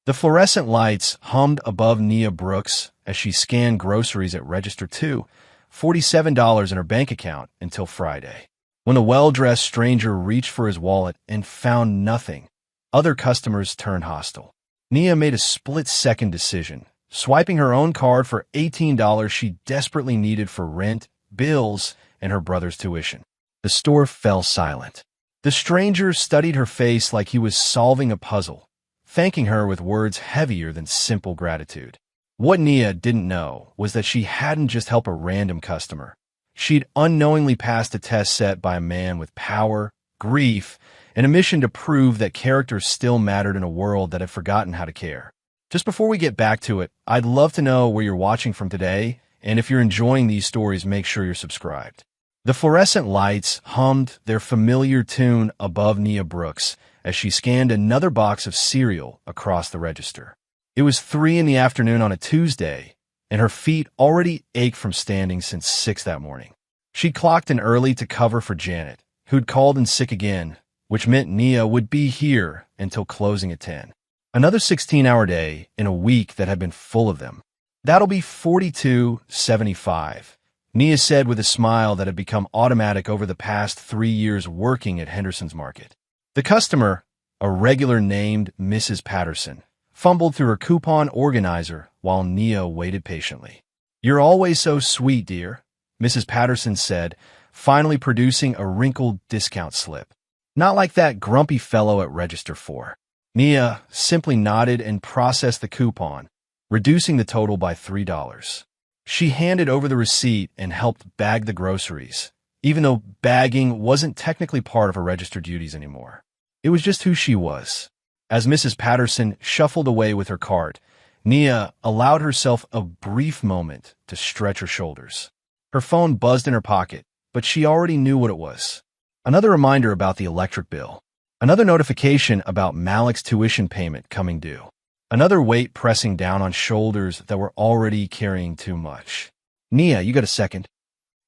The fluorescent lights hummed above Nia Brooks as she scanned groceries at Register 2, $47 in her bank account until Friday, when the well-dressed stranger reached for his wallet and found nothing. Other customers turned hostile. Nia made a split-second decision, swiping her own card for $18 she desperately needed for rent, bills, and her brother's tuition. The store fell silent. The stranger studied her face like he was solving a puzzle, thanking her with words heavier than simple gratitude. What Nia didn't know was that she hadn't just helped a random customer. She'd unknowingly passed a test set by a man with power, grief, and a mission to prove that character still mattered in a world that had forgotten how to care. Just before we get back to it, I'd love to know where you're watching from today, and if you're enjoying these stories, make sure you're subscribed. The fluorescent lights hummed their familiar tune above Nia Brooks as she scanned another box of cereal across the register. It was 3 in the afternoon on a Tuesday, and her feet already ached from standing since 6 that morning. She clocked in early to cover for Janet, who'd called in sick again, which meant Nia would be here until closing at 10. Another 16-hour day in a week that had been full of them. That'll be $42.75, Nia said with a smile that had become automatic over the past 3 years working at Henderson's Market. The customer, a regular named Mrs. Patterson, fumbled through her coupon organizer while Nia waited patiently. "You're always so sweet, dear," Mrs. Patterson said, finally producing a wrinkled discount slip. "Not like that grumpy fellow at Register 4. Nia simply nodded and processed the coupon, reducing the total by $3. She handed over the receipt and helped bag the groceries, even though bagging wasn't technically part of her register duties anymore. It was just who she was. As Mrs. Patterson shuffled away with her cart, Nia allowed herself a brief moment to stretch her shoulders. Her phone buzzed in her pocket, but she already knew what it was. Another reminder about the electric bill. Another notification about Malik's tuition payment coming due. Another weight pressing down on shoulders that were already carrying too much. "Nia, you got a second?"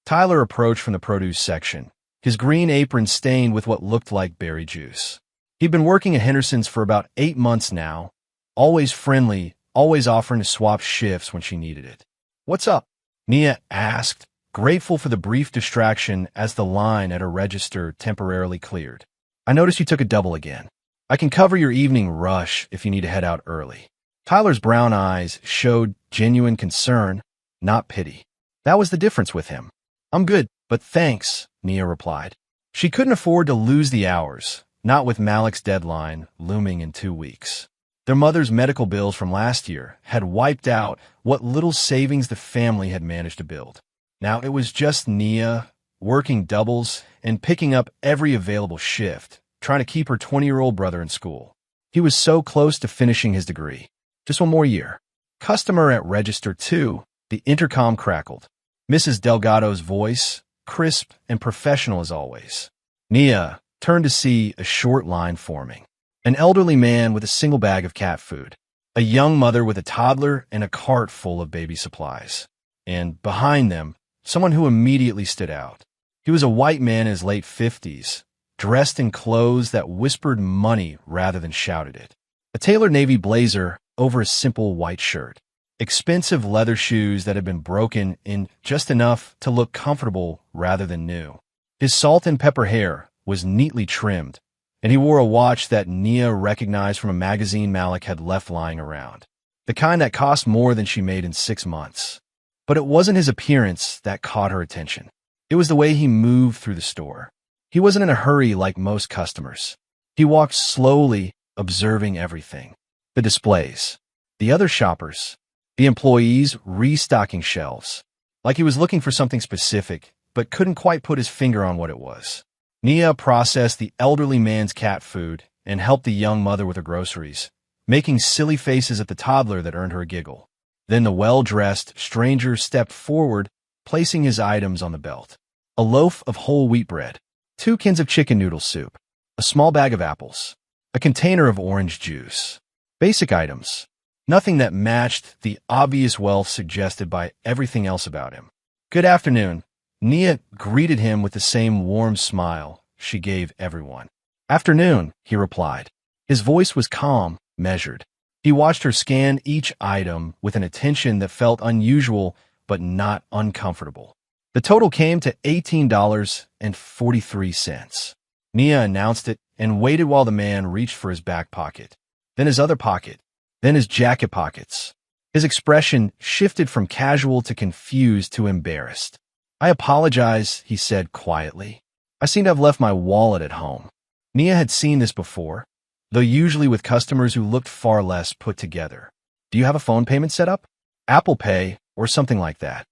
Tyler approached from the produce section, his green apron stained with what looked like berry juice. He'd been working at Henderson's for about 8 months now, always friendly, always offering to swap shifts when she needed it. "What's up?" Nia asked, grateful for the brief distraction as the line at her register temporarily cleared. "I noticed you took a double again. I can cover your evening rush if you need to head out early." Tyler's brown eyes showed genuine concern, not pity. That was the difference with him. "I'm good, but thanks," Nia replied. She couldn't afford to lose the hours, not with Malik's deadline looming in 2 weeks. Their mother's medical bills from last year had wiped out what little savings the family had managed to build. Now it was just Nia, working doubles and picking up every available shift, trying to keep her 20-year-old brother in school. He was so close to finishing his degree. Just 1 more year. "Customer at Register 2, the intercom crackled. Mrs. Delgado's voice, crisp and professional as always. Nia turned to see a short line forming. An elderly man with a single bag of cat food. A young mother with a toddler and a cart full of baby supplies. And behind them, someone who immediately stood out. He was a white man in his late 50s, dressed in clothes that whispered money rather than shouted it. A tailored navy blazer over a simple white shirt. Expensive leather shoes that had been broken in just enough to look comfortable rather than new. His salt and pepper hair was neatly trimmed, and he wore a watch that Nia recognized from a magazine Malik had left lying around. The kind that cost more than she made in 6 months. But it wasn't his appearance that caught her attention. It was the way he moved through the store. He wasn't in a hurry like most customers. He walked slowly, observing everything. The displays, the other shoppers, the employees restocking shelves. Like he was looking for something specific, but couldn't quite put his finger on what it was. Nia processed the elderly man's cat food and helped the young mother with her groceries, making silly faces at the toddler that earned her a giggle. Then the well-dressed stranger stepped forward, placing his items on the belt. A loaf of whole wheat bread, 2 cans of chicken noodle soup, a small bag of apples, a container of orange juice. Basic items. Nothing that matched the obvious wealth suggested by everything else about him. "Good afternoon." Nia greeted him with the same warm smile she gave everyone. "Afternoon," he replied. His voice was calm, measured. He watched her scan each item with an attention that felt unusual but not uncomfortable. The total came to $18.43. Nia announced it and waited while the man reached for his back pocket, then his other pocket, then his jacket pockets. His expression shifted from casual to confused to embarrassed. "I apologize," he said quietly. "I seem to have left my wallet at home." Nia had seen this before, though usually with customers who looked far less put together. "Do you have a phone payment set up? Apple Pay or something like that?"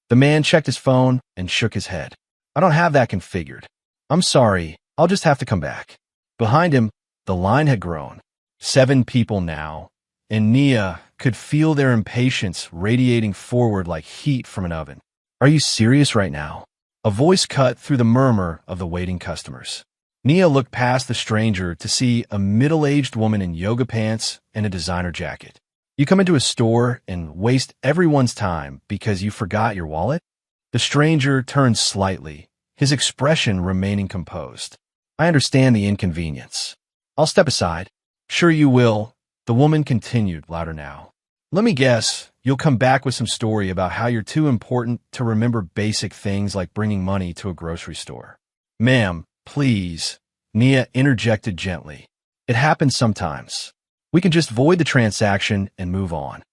The man checked his phone and shook his head. "I don't have that configured. I'm sorry, I'll just have to come back." Behind him, the line had grown. 7 people now, and Nia could feel their impatience radiating forward like heat from an oven. "Are you serious right now?" A voice cut through the murmur of the waiting customers. Nia looked past the stranger to see a middle-aged woman in yoga pants and a designer jacket. "You come into a store and waste everyone's time because you forgot your wallet?" The stranger turned slightly, his expression remaining composed. "I understand the inconvenience. I'll step aside." "Sure you will," the woman continued, louder now. "Let me guess, you'll come back with some story about how you're too important to remember basic things like bringing money to a grocery store." "Ma'am, please," Nia interjected gently. "It happens sometimes. We can just void the transaction and move on."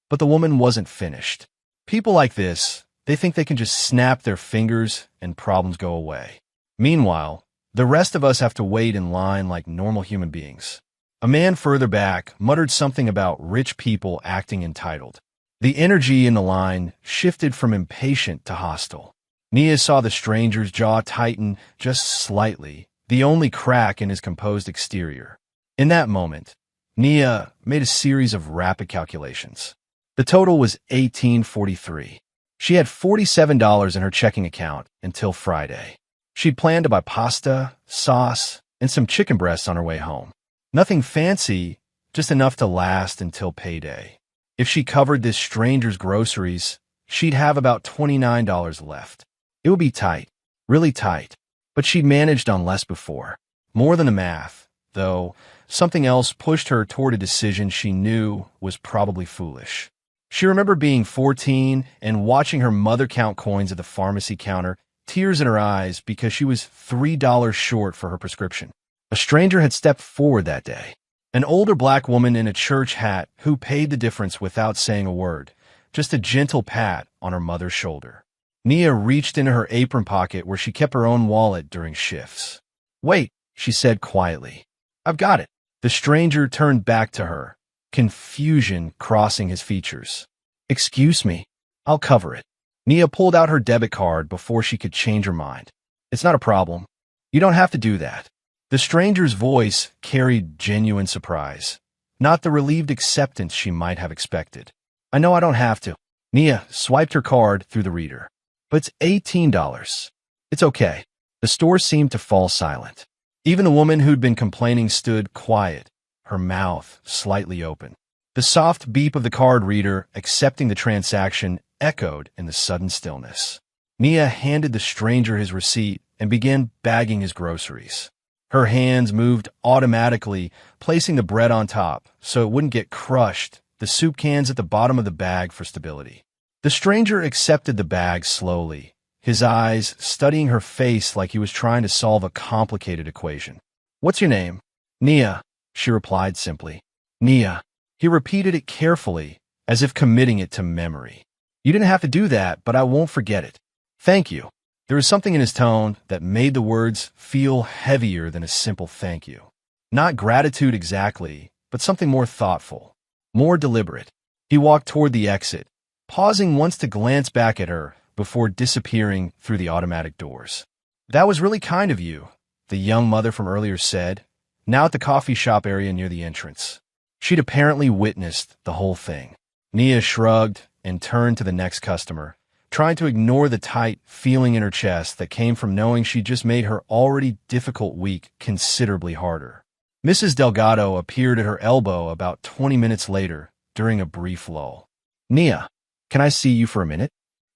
But the woman wasn't finished. People like this, they think they can just snap their fingers and problems go away. Meanwhile, the rest of us have to wait in line like normal human beings. A man further back muttered something about rich people acting entitled. The energy in the line shifted from impatient to hostile. Nia saw the stranger's jaw tighten just slightly, the only crack in his composed exterior. In that moment, Nia made a series of rapid calculations. The total was $18.43. She had $47 in her checking account until Friday. She'd planned to buy pasta, sauce, and some chicken breasts on her way home. Nothing fancy, just enough to last until payday. If she covered this stranger's groceries, she'd have about $29 left. It would be tight, really tight, but she'd managed on less before. More than the math, though, something else pushed her toward a decision she knew was probably foolish. She remembered being 14 and watching her mother count coins at the pharmacy counter, tears in her eyes because she was $3 short for her prescription. A stranger had stepped forward that day. An older black woman in a church hat who paid the difference without saying a word, just a gentle pat on her mother's shoulder. Nia reached into her apron pocket where she kept her own wallet during shifts. "Wait," she said quietly. "I've got it." The stranger turned back to her, confusion crossing his features. "Excuse me, I'll cover it." Nia pulled out her debit card before she could change her mind. "It's not a problem. You don't have to do that." The stranger's voice carried genuine surprise, not the relieved acceptance she might have expected. "I know I don't have to." Nia swiped her card through the reader. "But it's $18. It's okay." The store seemed to fall silent. Even the woman who'd been complaining stood quiet, her mouth slightly open. The soft beep of the card reader accepting the transaction echoed in the sudden stillness. Nia handed the stranger his receipt and began bagging his groceries. Her hands moved automatically, placing the bread on top so it wouldn't get crushed, the soup cans at the bottom of the bag for stability. The stranger accepted the bag slowly, his eyes studying her face like he was trying to solve a complicated equation. "What's your name?" "Nia," she replied simply. "Nia." He repeated it carefully, as if committing it to memory. "You didn't have to do that, but I won't forget it. Thank you." There was something in his tone that made the words feel heavier than a simple thank you. Not gratitude exactly, but something more thoughtful, more deliberate. He walked toward the exit, pausing once to glance back at her before disappearing through the automatic doors. "That was really kind of you," the young mother from earlier said, now at the coffee shop area near the entrance. She'd apparently witnessed the whole thing. Nia shrugged and turned to the next customer, trying to ignore the tight feeling in her chest that came from knowing she just made her already difficult week considerably harder. Mrs. Delgado appeared at her elbow about 20 minutes later during a brief lull. "Nia, can I see you for a minute?"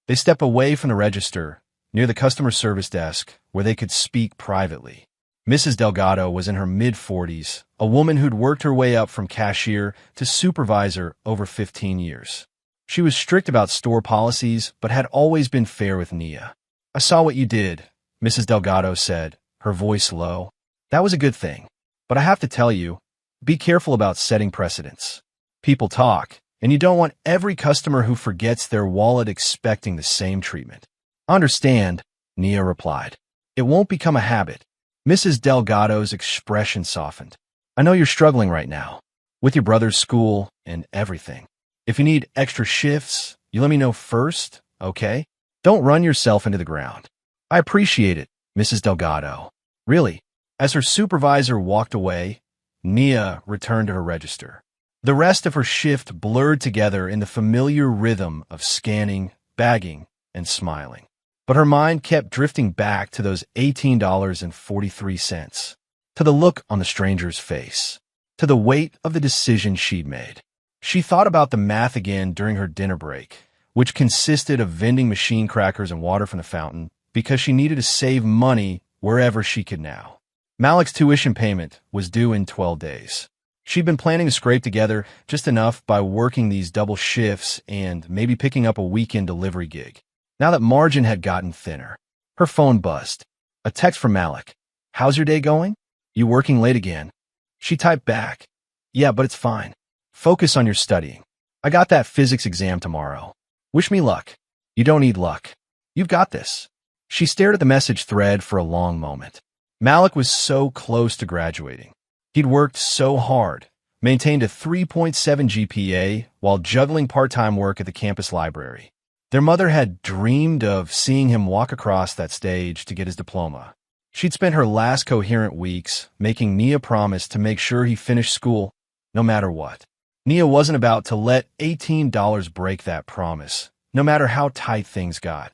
They stepped away from the register, near the customer service desk, where they could speak privately. Mrs. Delgado was in her mid-40s, a woman who'd worked her way up from cashier to supervisor over 15 years. She was strict about store policies, but had always been fair with Nia. "I saw what you did," Mrs. Delgado said, her voice low. "That was a good thing. But I have to tell you, be careful about setting precedents. People talk, and you don't want every customer who forgets their wallet expecting the same treatment." "Understand," Nia replied. "It won't become a habit." Mrs. Delgado's expression softened. "I know you're struggling right now, with your brother's school and everything. If you need extra shifts, you let me know first, okay? Don't run yourself into the ground." "I appreciate it, Mrs. Delgado." "Really?" As her supervisor walked away, Nia returned to her register. The rest of her shift blurred together in the familiar rhythm of scanning, bagging, and smiling. But her mind kept drifting back to those $18.43, to the look on the stranger's face, to the weight of the decision she'd made. She thought about the math again during her dinner break, which consisted of vending machine crackers and water from the fountain, because she needed to save money wherever she could now. Malik's tuition payment was due in 12 days. She'd been planning to scrape together just enough by working these double shifts and maybe picking up a weekend delivery gig. Now that margin had gotten thinner, her phone buzzed. A text from Malik. "How's your day going? You working late again?" She typed back. "Yeah, but it's fine. Focus on your studying. I got that physics exam tomorrow. Wish me luck." "You don't need luck. You've got this." She stared at the message thread for a long moment. Malik was so close to graduating. He'd worked so hard, maintained a 3.7 GPA while juggling part-time work at the campus library. Their mother had dreamed of seeing him walk across that stage to get his diploma. She'd spent her last coherent weeks making Nia promise to make sure he finished school no matter what. Nia wasn't about to let $18 break that promise, no matter how tight things got.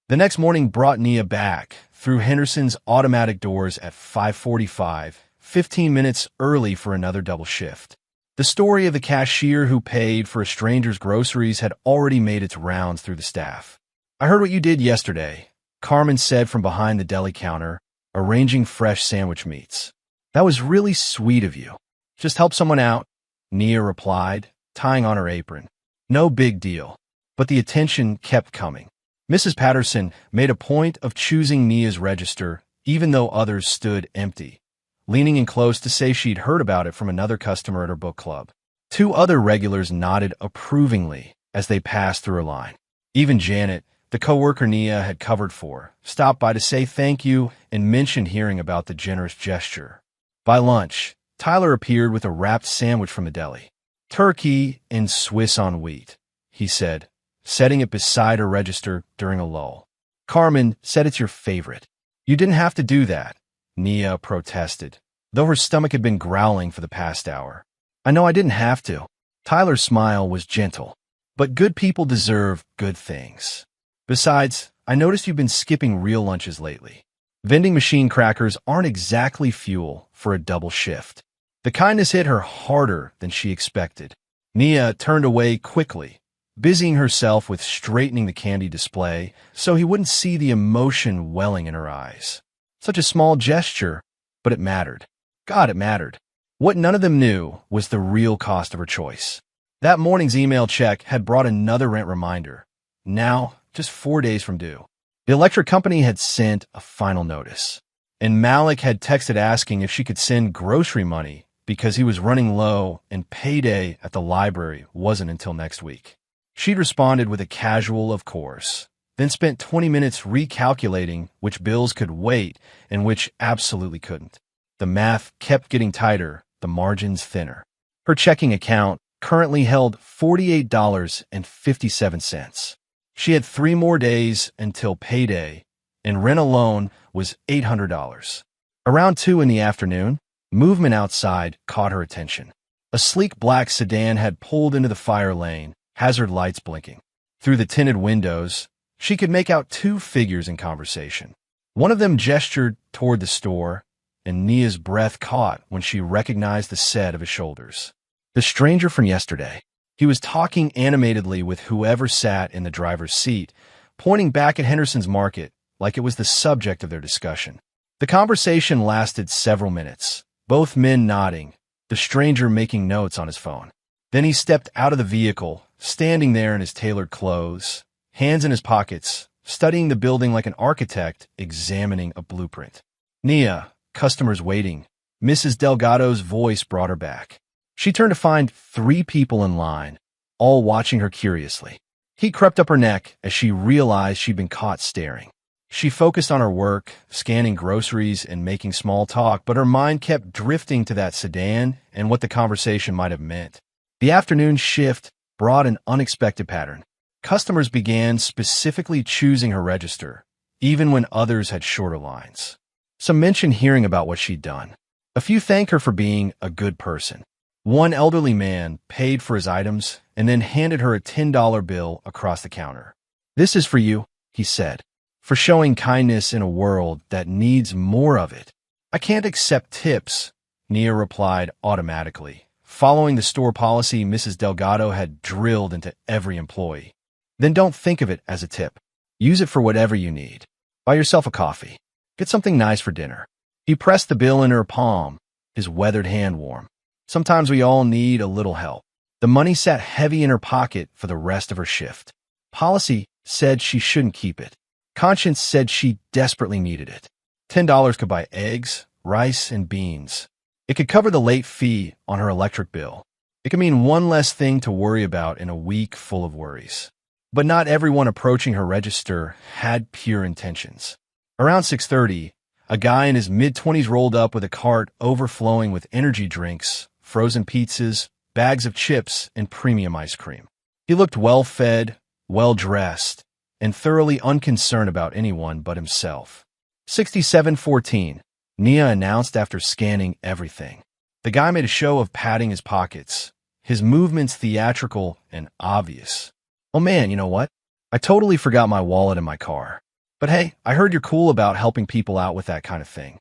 The next morning brought Nia back through Henderson's automatic doors at 5:45, 15 minutes early for another double shift. The story of the cashier who paid for a stranger's groceries had already made its rounds through the staff. "I heard what you did yesterday," Carmen said from behind the deli counter, arranging fresh sandwich meats. "That was really sweet of you." "Just help someone out," Nia replied, tying on her apron. "No big deal." But the attention kept coming. Mrs. Patterson made a point of choosing Nia's register, even though others stood empty, leaning in close to say she'd heard about it from another customer at her book club. Two other regulars nodded approvingly as they passed through her line. Even Janet, the coworker Nia had covered for, stopped by to say thank you and mentioned hearing about the generous gesture. By lunch, Tyler appeared with a wrapped sandwich from the deli. "Turkey and Swiss on wheat," he said, setting it beside her register during a lull. "Carmen said it's your favorite." "You didn't have to do that," Nia protested, though her stomach had been growling for the past hour. "I know I didn't have to." Tyler's smile was gentle. "But good people deserve good things. Besides, I noticed you've been skipping real lunches lately. Vending machine crackers aren't exactly fuel for a double shift." The kindness hit her harder than she expected. Nia turned away quickly, busying herself with straightening the candy display so he wouldn't see the emotion welling in her eyes. Such a small gesture, but it mattered. God, it mattered. What none of them knew was the real cost of her choice. That morning's email check had brought another rent reminder, now just 4 days from due. The electric company had sent a final notice, and Malik had texted asking if she could send grocery money because he was running low and payday at the library wasn't until next week. She'd responded with a casual "of course," then spent 20 minutes recalculating which bills could wait and which absolutely couldn't. The math kept getting tighter, the margins thinner. Her checking account currently held $48.57. She had 3 more days until payday, and rent alone was $800. Around 2 in the afternoon, movement outside caught her attention. A sleek black sedan had pulled into the fire lane, hazard lights blinking. Through the tinted windows, she could make out 2 figures in conversation. One of them gestured toward the store, and Nia's breath caught when she recognized the set of his shoulders. The stranger from yesterday. He was talking animatedly with whoever sat in the driver's seat, pointing back at Henderson's Market like it was the subject of their discussion. The conversation lasted several minutes, both men nodding, the stranger making notes on his phone. Then he stepped out of the vehicle, standing there in his tailored clothes, hands in his pockets, studying the building like an architect examining a blueprint. "Nia, customers waiting." Mrs. Delgado's voice brought her back. She turned to find 3 people in line, all watching her curiously. Heat crept up her neck as she realized she'd been caught staring. She focused on her work, scanning groceries and making small talk, but her mind kept drifting to that sedan and what the conversation might have meant. The afternoon shift brought an unexpected pattern. Customers began specifically choosing her register, even when others had shorter lines. Some mentioned hearing about what she'd done. A few thanked her for being a good person. One elderly man paid for his items and then handed her a $10 bill across the counter. "This is for you," he said, "for showing kindness in a world that needs more of it." "I can't accept tips," Nia replied automatically, following the store policy Mrs. Delgado had drilled into every employee. "Then don't think of it as a tip. Use it for whatever you need. Buy yourself a coffee. Get something nice for dinner." He pressed the bill in her palm, his weathered hand warm. Sometimes we all need a little help. The money sat heavy in her pocket for the rest of her shift. Policy said she shouldn't keep it. Conscience said she desperately needed it. $10 could buy eggs, rice, and beans. It could cover the late fee on her electric bill. It could mean one less thing to worry about in a week full of worries. But not everyone approaching her register had pure intentions. Around 6:30, a guy in his mid-20s rolled up with a cart overflowing with energy drinks, frozen pizzas, bags of chips, and premium ice cream. He looked well-fed, well-dressed, and thoroughly unconcerned about anyone but himself. 6714, Nia announced after scanning everything. The guy made a show of patting his pockets, his movements theatrical and obvious. "Oh man, you know what? I totally forgot my wallet in my car. But hey, I heard you're cool about helping people out with that kind of thing."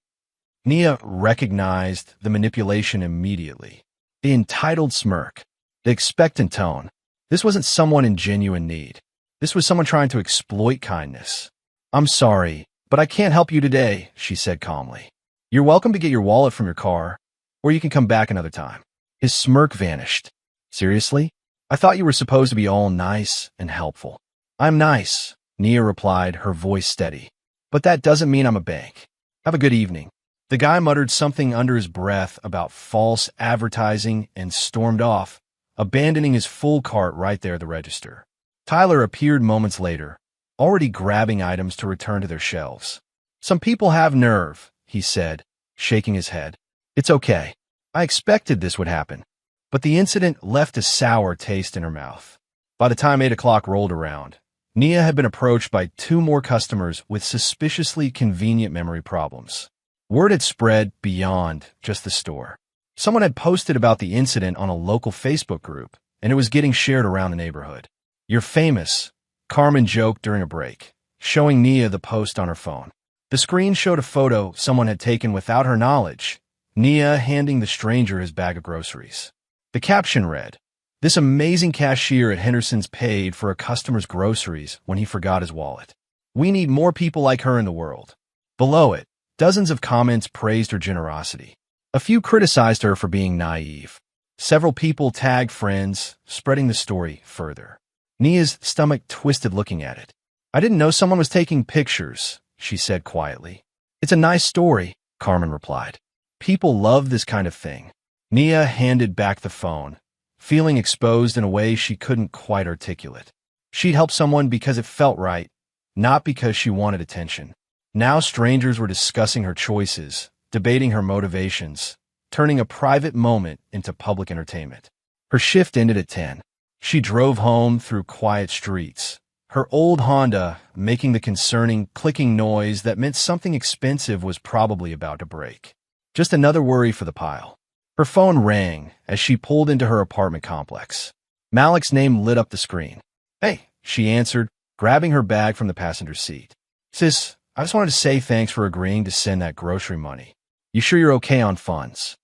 Nia recognized the manipulation immediately. The entitled smirk, the expectant tone. This wasn't someone in genuine need. This was someone trying to exploit kindness. "I'm sorry, but I can't help you today," she said calmly. "You're welcome to get your wallet from your car, or you can come back another time." His smirk vanished. "Seriously? I thought you were supposed to be all nice and helpful." "I'm nice," Nia replied, her voice steady. "But that doesn't mean I'm a bank. Have a good evening." The guy muttered something under his breath about false advertising and stormed off, abandoning his full cart right there at the register. Tyler appeared moments later, already grabbing items to return to their shelves. "Some people have nerve," he said, shaking his head. "It's okay. I expected this would happen." But the incident left a sour taste in her mouth. By the time 8 o'clock rolled around, Nia had been approached by 2 more customers with suspiciously convenient memory problems. Word had spread beyond just the store. Someone had posted about the incident on a local Facebook group, and it was getting shared around the neighborhood. "You're famous," Carmen joked during a break, showing Nia the post on her phone. The screen showed a photo someone had taken without her knowledge, Nia handing the stranger his bag of groceries. The caption read, "This amazing cashier at Henderson's paid for a customer's groceries when he forgot his wallet. We need more people like her in the world." Below it, dozens of comments praised her generosity. A few criticized her for being naive. Several people tagged friends, spreading the story further. Nia's stomach twisted looking at it. "I didn't know someone was taking pictures," she said quietly. "It's a nice story," Carmen replied. "People love this kind of thing." Nia handed back the phone, feeling exposed in a way she couldn't quite articulate. She'd helped someone because it felt right, not because she wanted attention. Now strangers were discussing her choices, debating her motivations, turning a private moment into public entertainment. Her shift ended at 10. She drove home through quiet streets, her old Honda making the concerning clicking noise that meant something expensive was probably about to break. Just another worry for the pile. Her phone rang as she pulled into her apartment complex. Malik's name lit up the screen. "Hey," she answered, grabbing her bag from the passenger seat. "Sis, I just wanted to say thanks for agreeing to send that grocery money. You sure you're okay on funds?"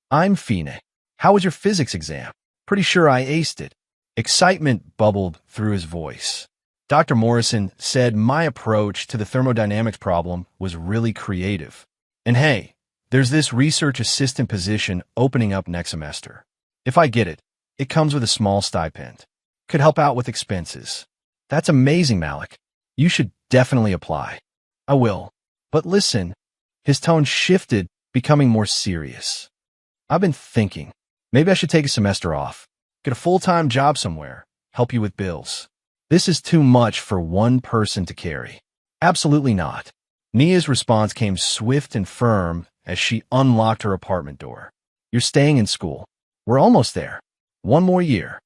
"I'm Fine. How was your physics exam?" "Pretty sure I aced it." Excitement bubbled through his voice. "Dr. Morrison said my approach to the thermodynamics problem was really creative. And hey, there's this research assistant position opening up next semester. If I get it, it comes with a small stipend. Could help out with expenses. That's amazing, Malik. You should definitely apply. I will. But listen, his tone shifted, becoming more serious. I've been thinking, maybe I should take a semester off, get a full-time job somewhere, help you with bills. This is too much for one person to carry. Absolutely not. Nia's response came swift and firm as she unlocked her apartment door. You're staying in school. We're almost there. One more year.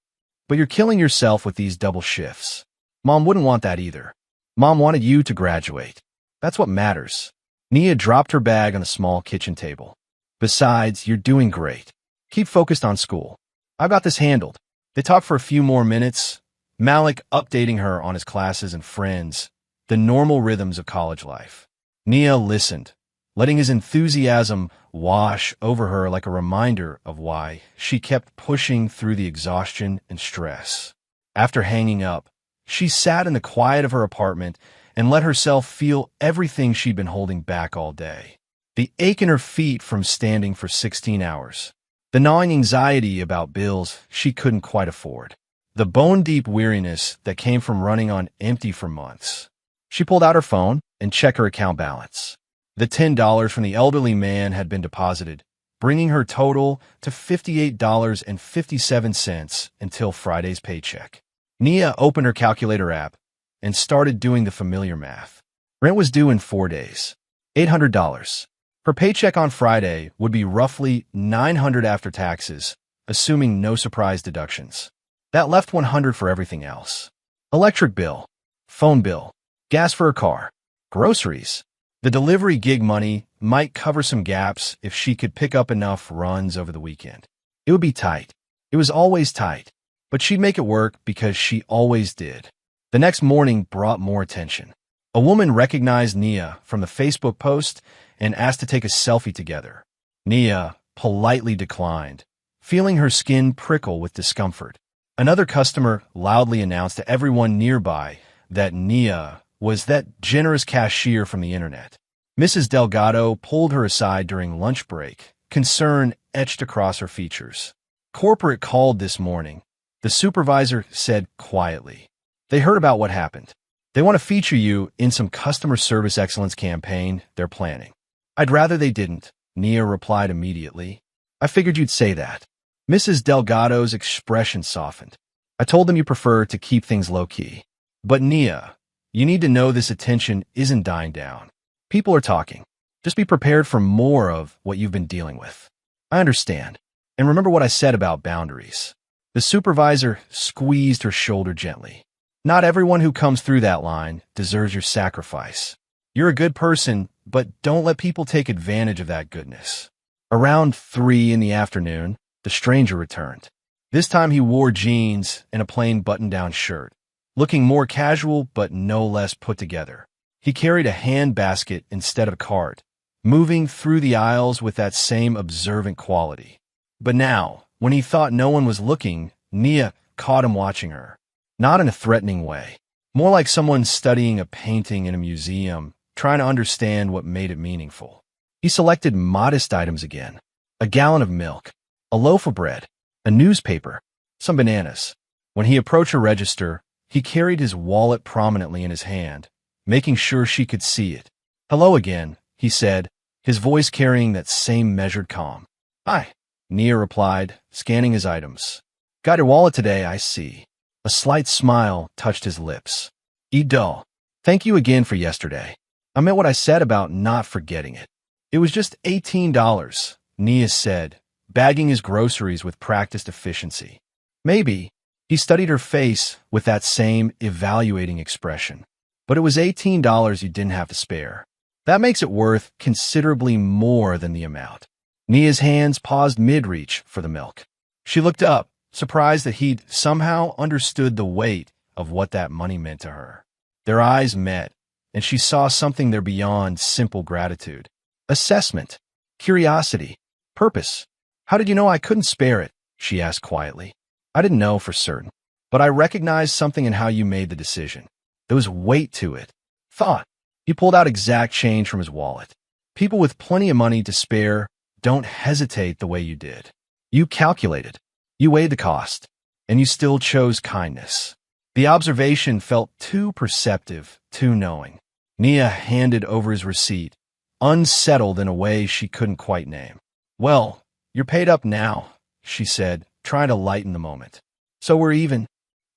But you're killing yourself with these double shifts. Mom wouldn't want that either. Mom wanted you to graduate. That's what matters. Nia dropped her bag on the small kitchen table. Besides, you're doing great. Keep focused on school. I've got this handled. They talked for a few more minutes, Malik updating her on his classes and friends, the normal rhythms of college life. Nia listened, letting his enthusiasm wash over her like a reminder of why she kept pushing through the exhaustion and stress. After hanging up, she sat in the quiet of her apartment and let herself feel everything she'd been holding back all day. The ache in her feet from standing for 16 hours. The gnawing anxiety about bills she couldn't quite afford. The bone-deep weariness that came from running on empty for months. She pulled out her phone and checked her account balance. The $10 from the elderly man had been deposited, bringing her total to $58.57 until Friday's paycheck. Nia opened her calculator app and started doing the familiar math. Rent was due in 4 days. $800. Her paycheck on Friday would be roughly $900 after taxes, assuming no surprise deductions. That left $100 for everything else. Electric bill, phone bill, gas for her car, groceries. The delivery gig money might cover some gaps if she could pick up enough runs over the weekend. It would be tight. It was always tight, but she'd make it work because she always did. The next morning brought more attention. A woman recognized Nia from the Facebook post and asked to take a selfie together. Nia politely declined, feeling her skin prickle with discomfort. Another customer loudly announced to everyone nearby that Nia was that generous cashier from the internet. Mrs. Delgado pulled her aside during lunch break, concern etched across her features. Corporate called this morning, the supervisor said quietly. They heard about what happened. They want to feature you in some customer service excellence campaign they're planning. I'd rather they didn't, Nia replied immediately. I figured you'd say that. Mrs. Delgado's expression softened. I told them you prefer to keep things low-key. But Nia, you need to know this attention isn't dying down. People are talking. Just be prepared for more of what you've been dealing with. I understand. And remember what I said about boundaries. The supervisor squeezed her shoulder gently. Not everyone who comes through that line deserves your sacrifice. You're a good person, but don't let people take advantage of that goodness. Around 3 in the afternoon, the stranger returned. This time he wore jeans and a plain button-down shirt, looking more casual but no less put together. He carried a hand basket instead of a cart, moving through the aisles with that same observant quality. But now, when he thought no one was looking, Nia caught him watching her. Not in a threatening way, more like someone studying a painting in a museum, trying to understand what made it meaningful. He selected modest items again. A gallon of milk, a loaf of bread, a newspaper, some bananas. When he approached her register, he carried his wallet prominently in his hand, making sure she could see it. Hello again, he said, his voice carrying that same measured calm. Hi, Nia replied, scanning his items. Got your wallet today, I see. A slight smile touched his lips. Ido, thank you again for yesterday. I meant what I said about not forgetting it. It was just $18, Nia said, bagging his groceries with practiced efficiency. Maybe. He studied her face with that same evaluating expression. But it was $18 you didn't have to spare. That makes it worth considerably more than the amount. Nia's hands paused mid-reach for the milk. She looked up, surprised that he'd somehow understood the weight of what that money meant to her. Their eyes met, and she saw something there beyond simple gratitude. Assessment, curiosity, purpose. How did you know I couldn't spare it? She asked quietly. I didn't know for certain, but I recognized something in how you made the decision. There was weight to it. Thought. He pulled out exact change from his wallet. People with plenty of money to spare don't hesitate the way you did. You calculated, you weighed the cost, and you still chose kindness. The observation felt too perceptive, too knowing. Nia handed over his receipt, unsettled in a way she couldn't quite name. "Well, you're paid up now," she said, trying to lighten the moment. "So we're even."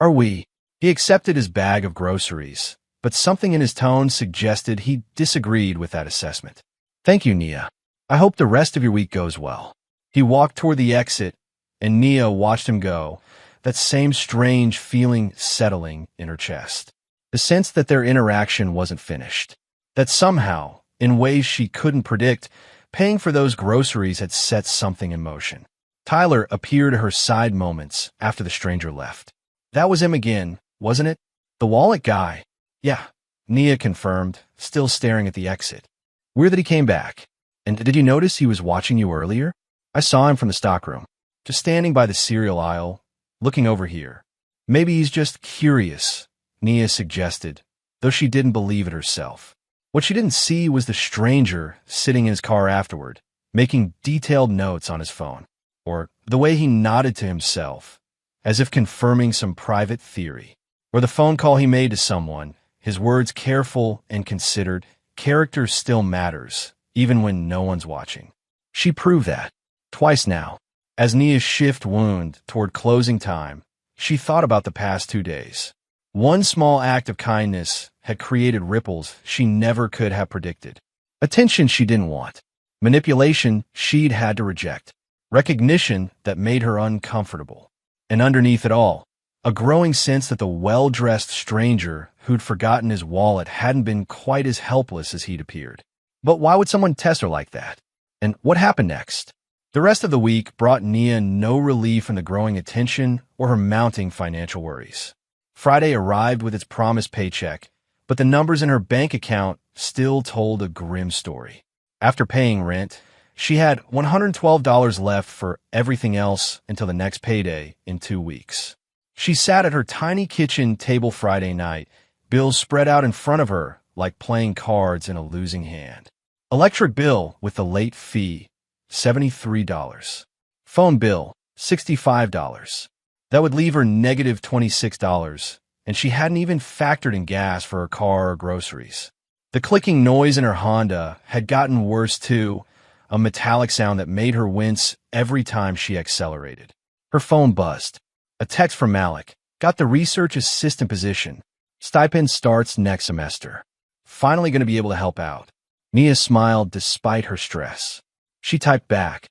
"Are we?" He accepted his bag of groceries, but something in his tone suggested he disagreed with that assessment. "Thank you, Nia. I hope the rest of your week goes well." He walked toward the exit, and Nia watched him go, that same strange feeling settling in her chest. The sense that their interaction wasn't finished. That somehow, in ways she couldn't predict, paying for those groceries had set something in motion. Tyler appeared at her side moments after the stranger left. "That was him again, wasn't it? The wallet guy?" "Yeah," Nia confirmed, still staring at the exit. "Weird that he came back. And did you notice he was watching you earlier? I saw him from the stockroom, just standing by the cereal aisle, looking over here." "Maybe he's just curious," Nia suggested, though she didn't believe it herself. What she didn't see was the stranger sitting in his car afterward, making detailed notes on his phone, or the way he nodded to himself, as if confirming some private theory, or the phone call he made to someone, his words careful and considered. Character still matters, even when no one's watching. She proved that, twice now. As Nia's shift wound toward closing time, she thought about the past 2 days. One small act of kindness had created ripples she never could have predicted. Attention she didn't want. Manipulation she'd had to reject. Recognition that made her uncomfortable. And underneath it all, a growing sense that the well-dressed stranger who'd forgotten his wallet hadn't been quite as helpless as he'd appeared. But why would someone test her like that? And what happened next? The rest of the week brought Nia no relief from the growing attention or her mounting financial worries. Friday arrived with its promised paycheck, but the numbers in her bank account still told a grim story. After paying rent, she had $112 left for everything else until the next payday in 2 weeks. She sat at her tiny kitchen table Friday night, bills spread out in front of her like playing cards in a losing hand. Electric bill with the late fee, $73. Phone bill, $65. That would leave her negative $26, and she hadn't even factored in gas for her car or groceries. The clicking noise in her Honda had gotten worse too, a metallic sound that made her wince every time she accelerated. Her phone buzzed. A text from Malik. "Got the research assistant position. Stipend starts next semester. Finally going to be able to help out." Nia smiled despite her stress. She typed back,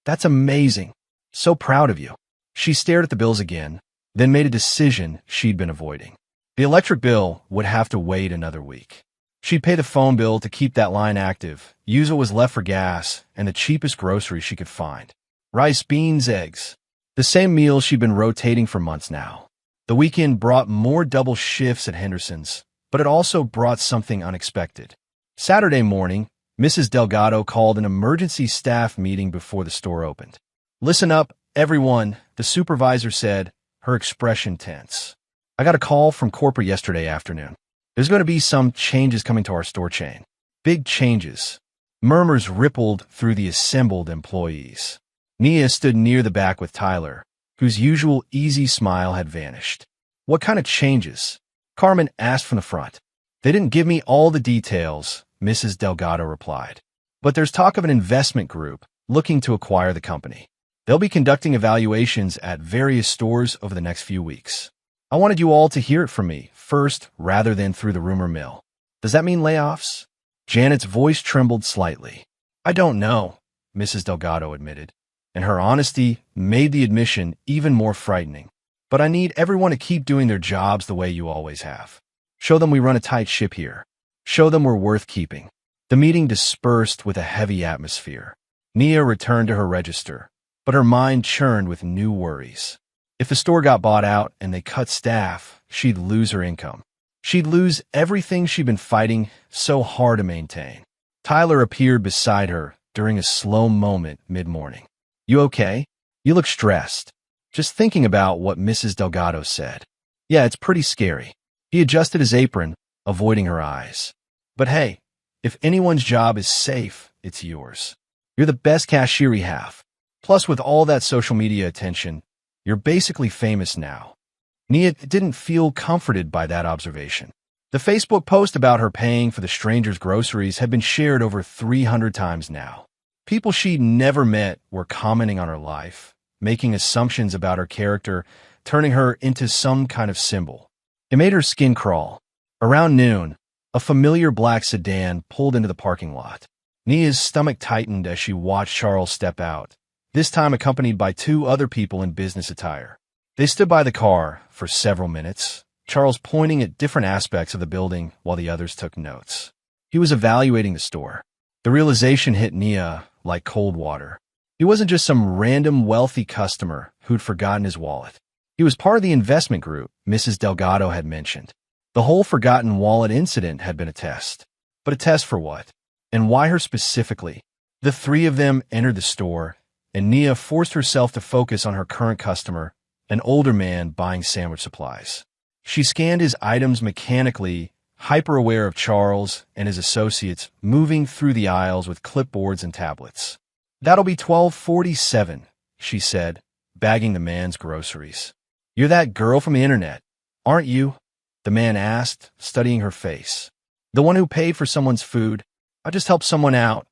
"That's amazing. So proud of you." She stared at the bills again, then made a decision she'd been avoiding. The electric bill would have to wait another week. She'd pay the phone bill to keep that line active, use what was left for gas, and the cheapest groceries she could find. Rice, beans, eggs. The same meals she'd been rotating for months now. The weekend brought more double shifts at Henderson's, but it also brought something unexpected. Saturday morning, Mrs. Delgado called an emergency staff meeting before the store opened. "Listen up, everyone," the supervisor said, her expression tense. "I got a call from corporate yesterday afternoon. There's going to be some changes coming to our store chain. Big changes." Murmurs rippled through the assembled employees. Nia stood near the back with Tyler, whose usual easy smile had vanished. "What kind of changes?" Carmen asked from the front. "They didn't give me all the details," Mrs. Delgado replied. "But there's talk of an investment group looking to acquire the company. They'll be conducting evaluations at various stores over the next few weeks. I wanted you all to hear it from me first rather than through the rumor mill. Does that mean layoffs?" Janet's voice trembled slightly. "I don't know," Mrs. Delgado admitted, and her honesty made the admission even more frightening. "But I need everyone to keep doing their jobs the way you always have. Show them we run a tight ship here. Show them we're worth keeping." The meeting dispersed with a heavy atmosphere. Nia returned to her register, but her mind churned with new worries. If the store got bought out and they cut staff, she'd lose her income. She'd lose everything she'd been fighting so hard to maintain. Tyler appeared beside her during a slow moment mid-morning. "You okay? You look stressed." "Just thinking about what Mrs. Delgado said." "Yeah, it's pretty scary." He adjusted his apron, avoiding her eyes. "But hey, if anyone's job is safe, it's yours. You're the best cashier we have. Plus, with all that social media attention, you're basically famous now. Nia didn't feel comforted by that observation. The Facebook post about her paying for the stranger's groceries had been shared over 300 times now. People she'd never met were commenting on her life, making assumptions about her character, turning her into some kind of symbol. It made her skin crawl. Around noon, a familiar black sedan pulled into the parking lot. Nia's stomach tightened as she watched Charles step out, this time accompanied by two other people in business attire. They stood by the car for several minutes, Charles pointing at different aspects of the building while the others took notes. He was evaluating the store. The realization hit Nia like cold water. He wasn't just some random wealthy customer who'd forgotten his wallet. He was part of the investment group Mrs. Delgado had mentioned. The whole forgotten wallet incident had been a test. But a test for what? And why her specifically? The three of them entered the store, and Nia forced herself to focus on her current customer, an older man buying sandwich supplies. She scanned his items mechanically, hyper-aware of Charles and his associates moving through the aisles with clipboards and tablets. "That'll be $12.47, she said, bagging the man's groceries. "You're that girl from the internet, aren't you?" the man asked, studying her face. "The one who paid for someone's food. I just helped someone out,"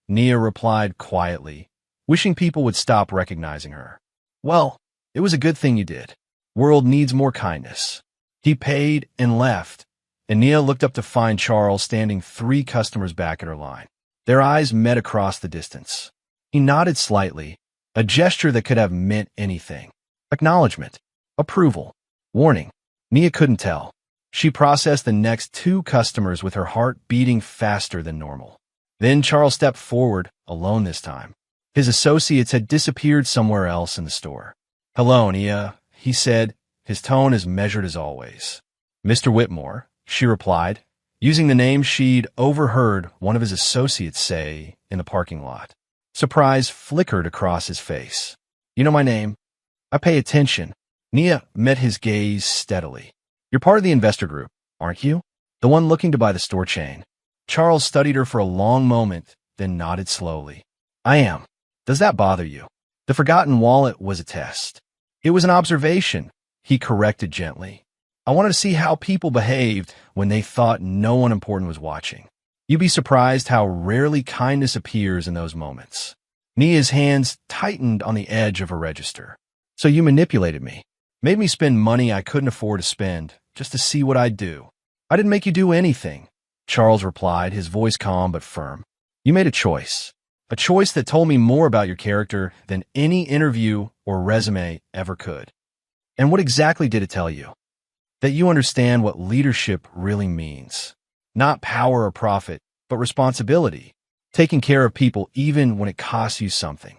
Nia replied quietly, wishing people would stop recognizing her. "Well, it was a good thing you did. World needs more kindness." He paid and left, and Nia looked up to find Charles standing 3 customers back in her line. Their eyes met across the distance. He nodded slightly, a gesture that could have meant anything. Acknowledgement, approval, warning. Nia couldn't tell. She processed the next 2 customers with her heart beating faster than normal. Then Charles stepped forward, alone this time. His associates had disappeared somewhere else in the store. "Hello, Nia," he said, his tone as measured as always. "Mr. Whitmore," she replied, using the name she'd overheard one of his associates say in the parking lot. Surprise flickered across his face. "You know my name? I pay attention." Nia met his gaze steadily. "You're part of the investor group, aren't you? The one looking to buy the store chain." Charles studied her for a long moment, then nodded slowly. "I am. Does that bother you?" The forgotten wallet was a test. "It was an observation," he corrected gently. "I wanted to see how people behaved when they thought no one important was watching. You'd be surprised how rarely kindness appears in those moments." Nia's hands tightened on the edge of a register. "So you manipulated me, made me spend money I couldn't afford to spend, just to see what I'd do." "I didn't make you do anything," Charles replied, his voice calm but firm. "You made a choice that told me more about your character than any interview or resume ever could." "And what exactly did it tell you?" "That you understand what leadership really means. Not power or profit, but responsibility. Taking care of people even when it costs you something.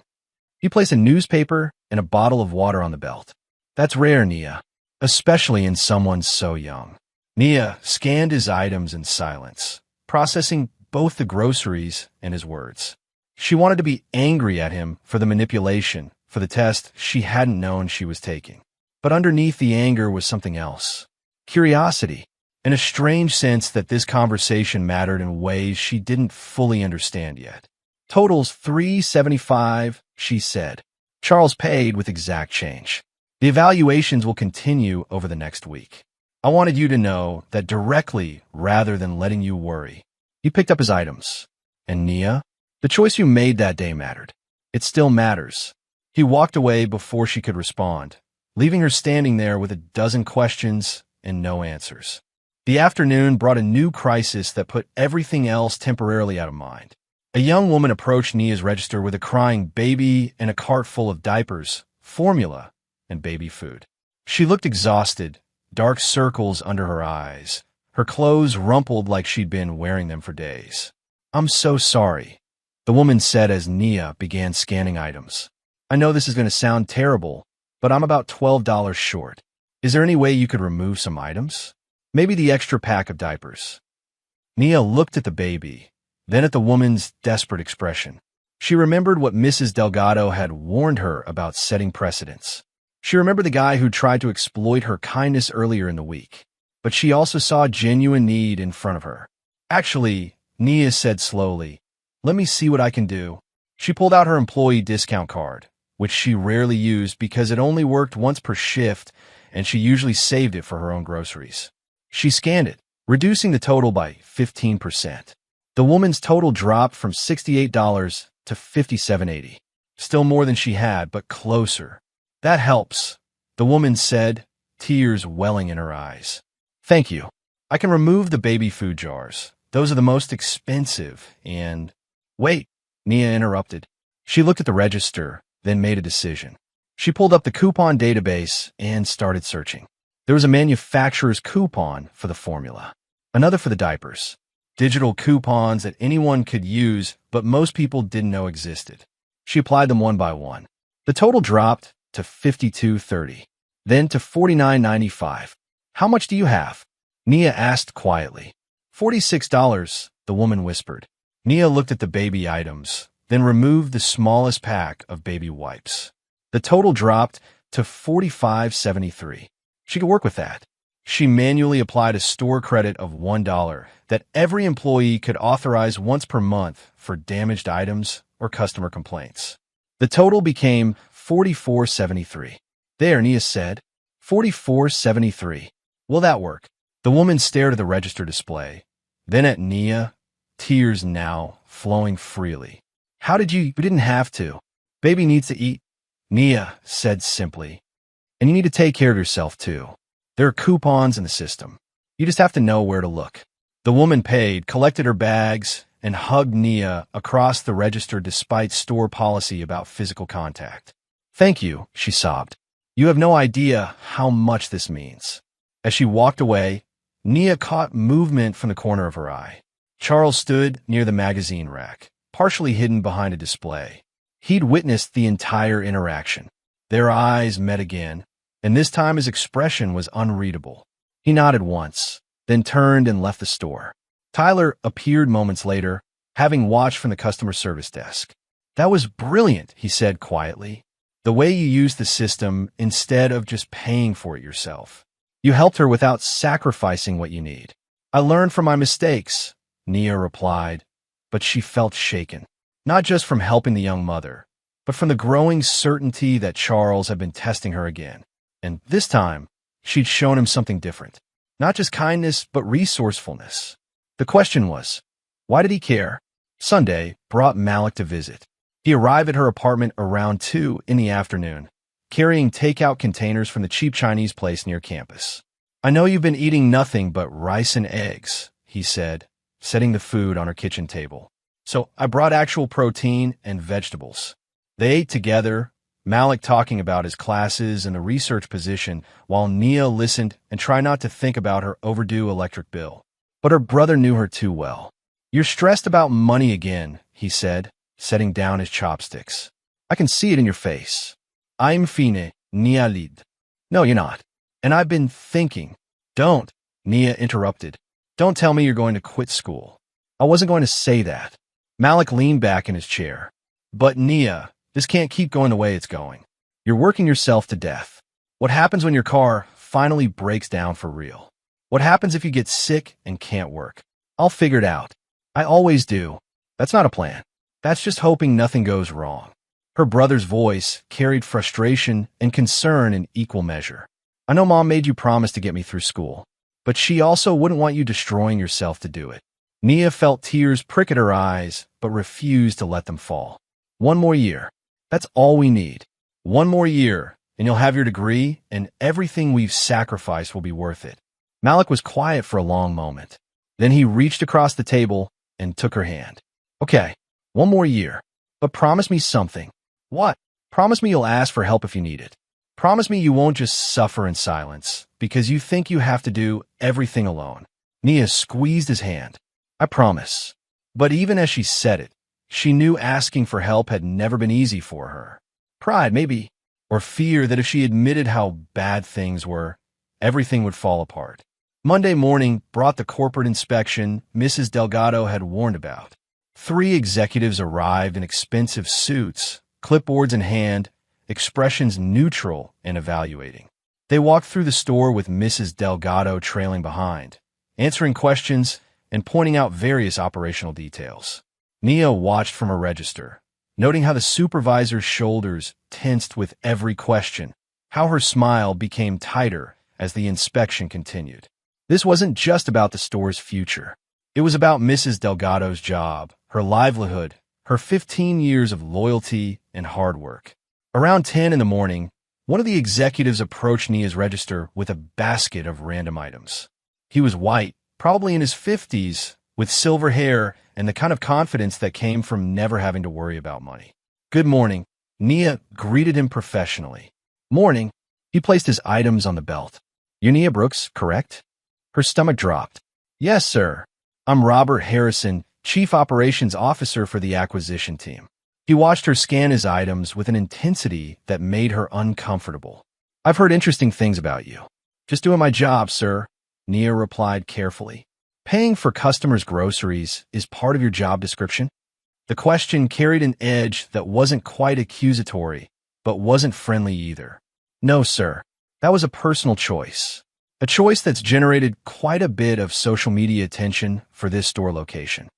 You place a newspaper and a bottle of water on the belt. That's rare, Nia, especially in someone so young." Nia scanned his items in silence, processing both the groceries and his words. She wanted to be angry at him for the manipulation, for the test she hadn't known she was taking. But underneath the anger was something else. Curiosity, and a strange sense that this conversation mattered in ways she didn't fully understand yet. "Total's $3.75, she said. Charles paid with exact change. "The evaluations will continue over the next week. I wanted you to know that directly rather than letting you worry." He picked up his items. "And Nia, the choice you made that day mattered. It still matters." He walked away before she could respond, leaving her standing there with a dozen questions and no answers. The afternoon brought a new crisis that put everything else temporarily out of mind. A young woman approached Nia's register with a crying baby and a cart full of diapers, formula, and baby food. She looked exhausted, dark circles under her eyes, her clothes rumpled like she'd been wearing them for days. "I'm so sorry," the woman said as Nia began scanning items. "I know this is going to sound terrible, but I'm about $12 short. Is there any way you could remove some items? Maybe the extra pack of diapers." Nia looked at the baby, then at the woman's desperate expression. She remembered what Mrs. Delgado had warned her about setting precedents. She remembered the guy who tried to exploit her kindness earlier in the week. But she also saw genuine need in front of her. "Actually," Nia said slowly, Let me see what I can do. She pulled out her employee discount card, which she rarely used because it only worked once per shift, and she usually saved it for her own groceries. She scanned it, reducing the total by 15%. The woman's total dropped from $68 to $57.80. Still more than she had, but closer. That helps, the woman said, tears welling in her eyes. Thank you. I can remove the baby food jars. Those are the most expensive, and... Wait, Nia interrupted. She looked at the register, then made a decision. She pulled up the coupon database and started searching. There was a manufacturer's coupon for the formula, another for the diapers, digital coupons that anyone could use, but most people didn't know existed. She applied them one by one. The total dropped to $52.30, then to $49.95. How much do you have? Nia asked quietly. $46, the woman whispered. Nia looked at the baby items, then removed the smallest pack of baby wipes. The total dropped to $45.73. She could work with that. She manually applied a store credit of $1 that every employee could authorize once per month for damaged items or customer complaints. The total became $44.73. There, Nia said. $44.73. Will that work? The woman stared at the register display, then at Nia, tears now flowing freely. How did you didn't have to. Baby needs to eat, Nia said simply. And you need to take care of yourself, too. There are coupons in the system. You just have to know where to look. The woman paid, collected her bags, and hugged Nia across the register despite store policy about physical contact. Thank you, she sobbed. You have no idea how much this means. As she walked away, Nia caught movement from the corner of her eye. Charles stood near the magazine rack, partially hidden behind a display. He'd witnessed the entire interaction. Their eyes met again, and this time his expression was unreadable. He nodded once, then turned and left the store. Tyler appeared moments later, having watched from the customer service desk. That was brilliant, he said quietly. The way you used the system instead of just paying for it yourself. You helped her without sacrificing what you need. I learned from my mistakes, Nia replied, but she felt shaken. Not just from helping the young mother, but from the growing certainty that Charles had been testing her again. And this time, she'd shown him something different. Not just kindness, but resourcefulness. The question was, why did he care? Sunday brought Malik to visit. He arrived at her apartment around 2 in the afternoon, carrying takeout containers from the cheap Chinese place near campus. I know you've been eating nothing but rice and eggs, he said, setting the food on her kitchen table. So I brought actual protein and vegetables. They ate together, Malik talking about his classes and the research position, while Nia listened and tried not to think about her overdue electric bill. But her brother knew her too well. You're stressed about money again, he said, setting down his chopsticks. I can see it in your face. I'm fine, Nia lid. No, you're not. And I've been thinking. Don't, Nia interrupted. Don't tell me you're going to quit school. I wasn't going to say that. Malik leaned back in his chair. But Nia, this can't keep going the way it's going. You're working yourself to death. What happens when your car finally breaks down for real? What happens if you get sick and can't work? I'll figure it out. I always do. That's not a plan. That's just hoping nothing goes wrong. Her brother's voice carried frustration and concern in equal measure. I know Mom made you promise to get me through school, but she also wouldn't want you destroying yourself to do it. Nia felt tears prick at her eyes, but refused to let them fall. One more year. That's all we need. One more year, and you'll have your degree, and everything we've sacrificed will be worth it. Malik was quiet for a long moment. Then he reached across the table and took her hand. Okay, one more year. But promise me something. What? Promise me you'll ask for help if you need it. Promise me you won't just suffer in silence because you think you have to do everything alone. Nia squeezed his hand. I promise. But even as she said it, she knew asking for help had never been easy for her. Pride, maybe, or fear that if she admitted how bad things were, everything would fall apart. Monday morning brought the corporate inspection Mrs. Delgado had warned about. 3 executives arrived in expensive suits, clipboards in hand, expressions neutral and evaluating. They walked through the store with Mrs. Delgado trailing behind, answering questions and pointing out various operational details. Nia watched from her register, noting how the supervisor's shoulders tensed with every question, how her smile became tighter as the inspection continued. This wasn't just about the store's future. It was about Mrs. Delgado's job, her livelihood, her 15 years of loyalty and hard work. Around 10 in the morning, one of the executives approached Nia's register with a basket of random items. He was white, probably in his 50s, with silver hair and the kind of confidence that came from never having to worry about money. "Good morning." Nia greeted him professionally. "Morning." He placed his items on the belt. "You're Nia Brooks, correct?" Her stomach dropped. "Yes, sir. I'm Robert Harrison, Chief Operations Officer for the acquisition team." He watched her scan his items with an intensity that made her uncomfortable. "I've heard interesting things about you." "Just doing my job, sir," Nia replied carefully. "Paying for customers' groceries is part of your job description?" The question carried an edge that wasn't quite accusatory, but wasn't friendly either. "No, sir. That was a personal choice. A choice that's generated quite a bit of social media attention for this store location."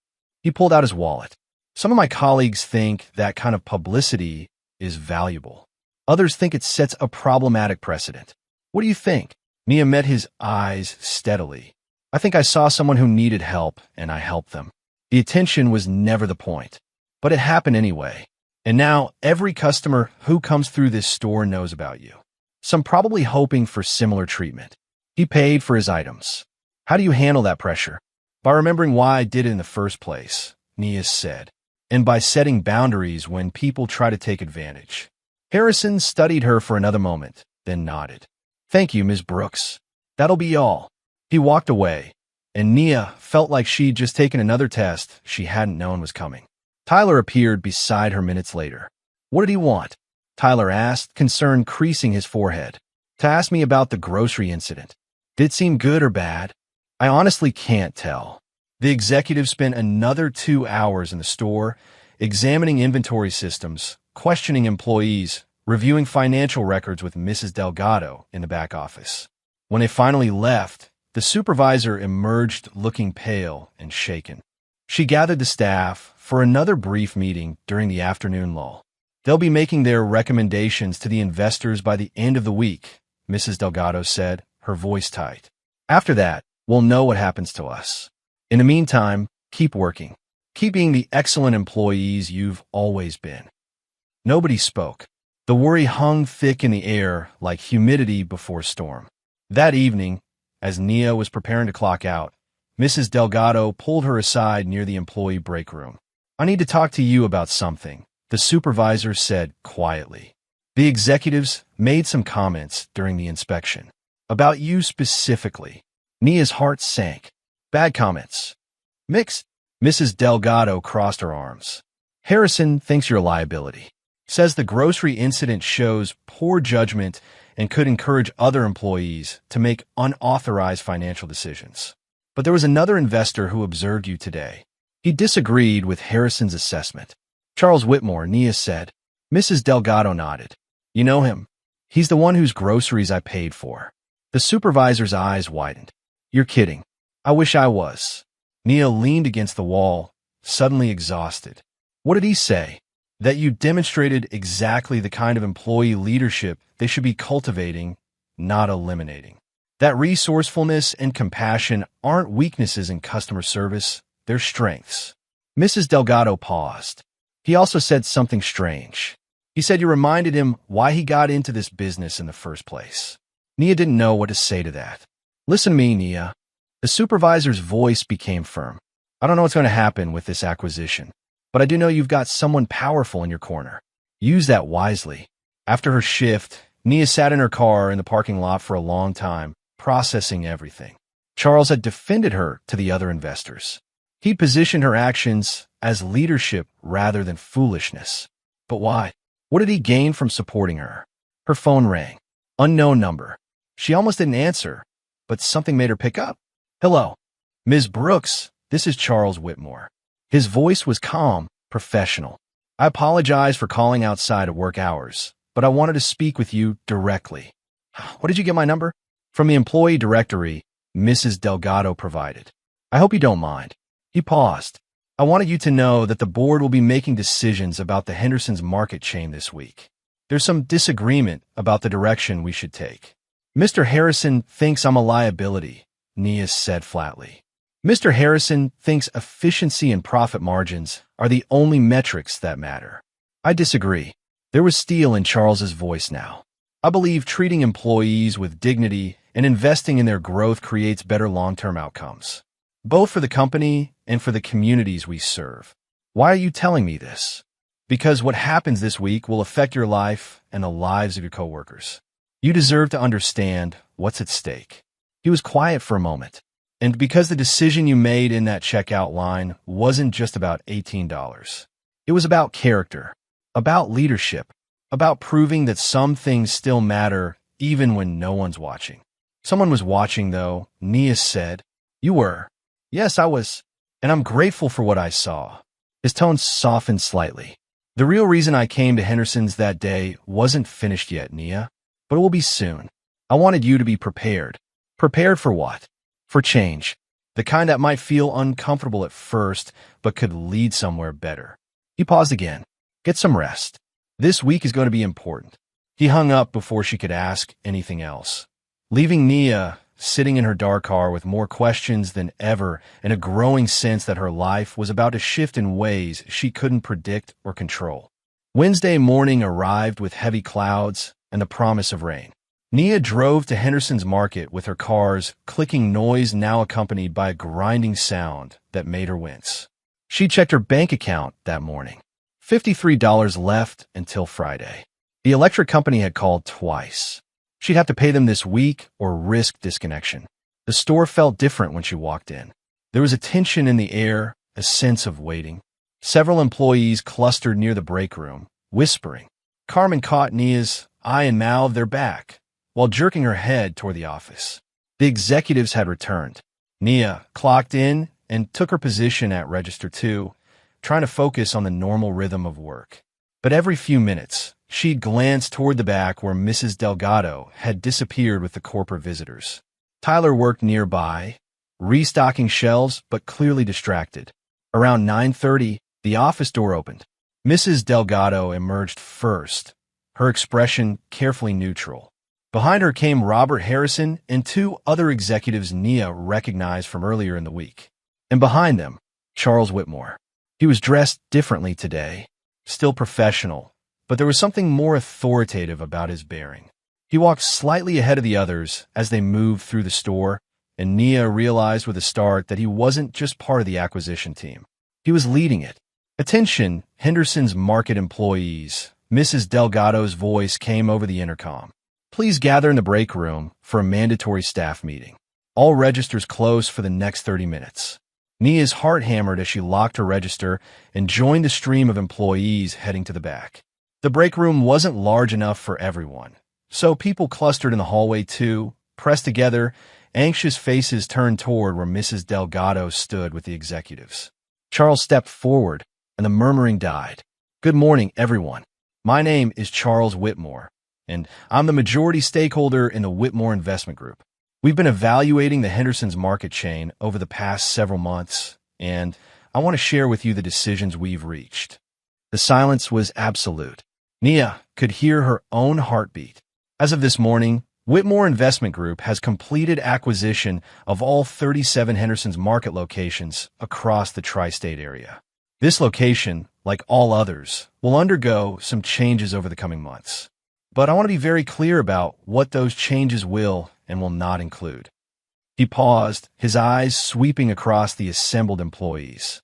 He pulled out his wallet. "Some of my colleagues think that kind of publicity is valuable. Others think it sets a problematic precedent. What do you think?" Nia met his eyes steadily. "I think I saw someone who needed help, and I helped them. The attention was never the point. But it happened anyway. And now every customer who comes through this store knows about you. Some probably hoping for similar treatment." He paid for his items. "How do you handle that pressure?" "By remembering why I did it in the first place," Nia said, "and by setting boundaries when people try to take advantage." Harrison studied her for another moment, then nodded. "Thank you, Ms. Brooks. That'll be all." He walked away, and Nia felt like she'd just taken another test she hadn't known was coming. Tyler appeared beside her minutes later. "What did he want?" Tyler asked, concern creasing his forehead. "To ask me about the grocery incident. Did it seem good or bad?" "I honestly can't tell." The executive spent another 2 hours in the store, examining inventory systems, questioning employees, reviewing financial records with Mrs. Delgado in the back office. When they finally left, the supervisor emerged looking pale and shaken. She gathered the staff for another brief meeting during the afternoon lull. "They'll be making their recommendations to the investors by the end of the week," Mrs. Delgado said, her voice tight. "After that, we'll know what happens to us. In the meantime, keep working. Keep being the excellent employees you've always been." Nobody spoke. The worry hung thick in the air like humidity before storm. That evening, as Nia was preparing to clock out, Mrs. Delgado pulled her aside near the employee break room. "I need to talk to you about something," the supervisor said quietly. "The executives made some comments during the inspection. About you specifically." Nia's heart sank. "Bad comments?" "Mixed." Mrs. Delgado crossed her arms. "Harrison thinks you're a liability. Says the grocery incident shows poor judgment and could encourage other employees to make unauthorized financial decisions. But there was another investor who observed you today. He disagreed with Harrison's assessment." "Charles Whitmore," Nia said. Mrs. Delgado nodded. "You know him? He's the one whose groceries I paid for." The supervisor's eyes widened. "You're kidding." "I wish I was." Nia leaned against the wall, suddenly exhausted. "What did he say?" "That you demonstrated exactly the kind of employee leadership they should be cultivating, not eliminating. That resourcefulness and compassion aren't weaknesses in customer service, they're strengths." Mrs. Delgado paused. "He also said something strange. He said you reminded him why he got into this business in the first place." Nia didn't know what to say to that. "Listen to me, Nia." The supervisor's voice became firm. "I don't know what's going to happen with this acquisition, but I do know you've got someone powerful in your corner. Use that wisely." After her shift, Nia sat in her car in the parking lot for a long time, processing everything. Charles had defended her to the other investors. He positioned her actions as leadership rather than foolishness. But why? What did he gain from supporting her? Her phone rang. Unknown number. She almost didn't answer, but something made her pick up. "Hello. Ms. Brooks, this is Charles Whitmore." His voice was calm, professional. "I apologize for calling outside of work hours, but I wanted to speak with you directly." "What did you get my number?" "From the employee directory Mrs. Delgado provided. I hope you don't mind." He paused. I wanted you to know that the board will be making decisions about the Henderson's market chain this week. There's some disagreement about the direction we should take. Mr. Harrison thinks I'm a liability, Nia said flatly. Mr. Harrison thinks efficiency and profit margins are the only metrics that matter. I disagree. There was steel in Charles's voice now. I believe treating employees with dignity and investing in their growth creates better long-term outcomes, both for the company and for the communities we serve. Why are you telling me this? Because what happens this week will affect your life and the lives of your coworkers. You deserve to understand what's at stake. He was quiet for a moment. And because the decision you made in that checkout line wasn't just about $18. It was about character, about leadership, about proving that some things still matter even when no one's watching. Someone was watching, though, Nia said. You were. Yes, I was. And I'm grateful for what I saw. His tone softened slightly. The real reason I came to Henderson's that day wasn't finished yet, Nia, but it will be soon. I wanted you to be prepared. Prepared for what? For change. The kind that might feel uncomfortable at first, but could lead somewhere better. He paused again. Get some rest. This week is going to be important. He hung up before she could ask anything else, leaving Nia sitting in her dark car with more questions than ever and a growing sense that her life was about to shift in ways she couldn't predict or control. Wednesday morning arrived with heavy clouds and the promise of rain. Nia drove to Henderson's Market with her car's clicking noise now accompanied by a grinding sound that made her wince. She checked her bank account that morning. $53 left until Friday. The electric company had called twice. She'd have to pay them this week or risk disconnection. The store felt different when she walked in. There was a tension in the air, a sense of waiting. Several employees clustered near the break room, whispering. Carmen caught Nia's eye and mouthed their back, while jerking her head toward the office. The executives had returned. Nia clocked in and took her position at Register 2, trying to focus on the normal rhythm of work. But every few minutes, she'd glance toward the back where Mrs. Delgado had disappeared with the corporate visitors. Tyler worked nearby, restocking shelves but clearly distracted. Around 9:30, the office door opened. Mrs. Delgado emerged first, her expression carefully neutral. Behind her came Robert Harrison and two other executives Nia recognized from earlier in the week. And behind them, Charles Whitmore. He was dressed differently today, still professional, but there was something more authoritative about his bearing. He walked slightly ahead of the others as they moved through the store, and Nia realized with a start that he wasn't just part of the acquisition team. He was leading it. Attention, Henderson's Market employees. Mrs. Delgado's voice came over the intercom. Please gather in the break room for a mandatory staff meeting. All registers closed for the next 30 minutes. Nia's heart hammered as she locked her register and joined the stream of employees heading to the back. The break room wasn't large enough for everyone, so people clustered in the hallway too, pressed together, anxious faces turned toward where Mrs. Delgado stood with the executives. Charles stepped forward, and the murmuring died. Good morning, everyone. My name is Charles Whitmore, and I'm the majority stakeholder in the Whitmore Investment Group. We've been evaluating the Henderson's Market chain over the past several months, and I want to share with you the decisions we've reached. The silence was absolute. Nia could hear her own heartbeat. As of this morning, Whitmore Investment Group has completed acquisition of all 37 Henderson's Market locations across the tri-state area. This location, like all others, will undergo some changes over the coming months. But I want to be very clear about what those changes will and will not include. He paused, his eyes sweeping across the assembled employees.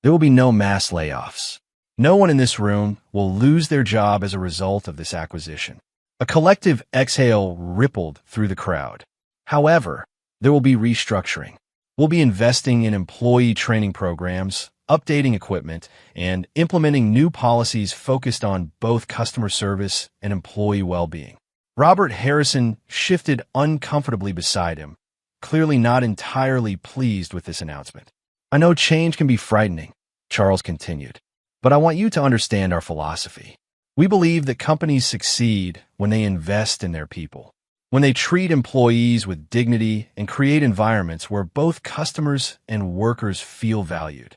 There will be no mass layoffs. No one in this room will lose their job as a result of this acquisition. A collective exhale rippled through the crowd. However, there will be restructuring. We'll be investing in employee training programs, updating equipment, and implementing new policies focused on both customer service and employee well-being. Robert Harrison shifted uncomfortably beside him, clearly not entirely pleased with this announcement. I know change can be frightening, Charles continued, but I want you to understand our philosophy. We believe that companies succeed when they invest in their people, when they treat employees with dignity and create environments where both customers and workers feel valued.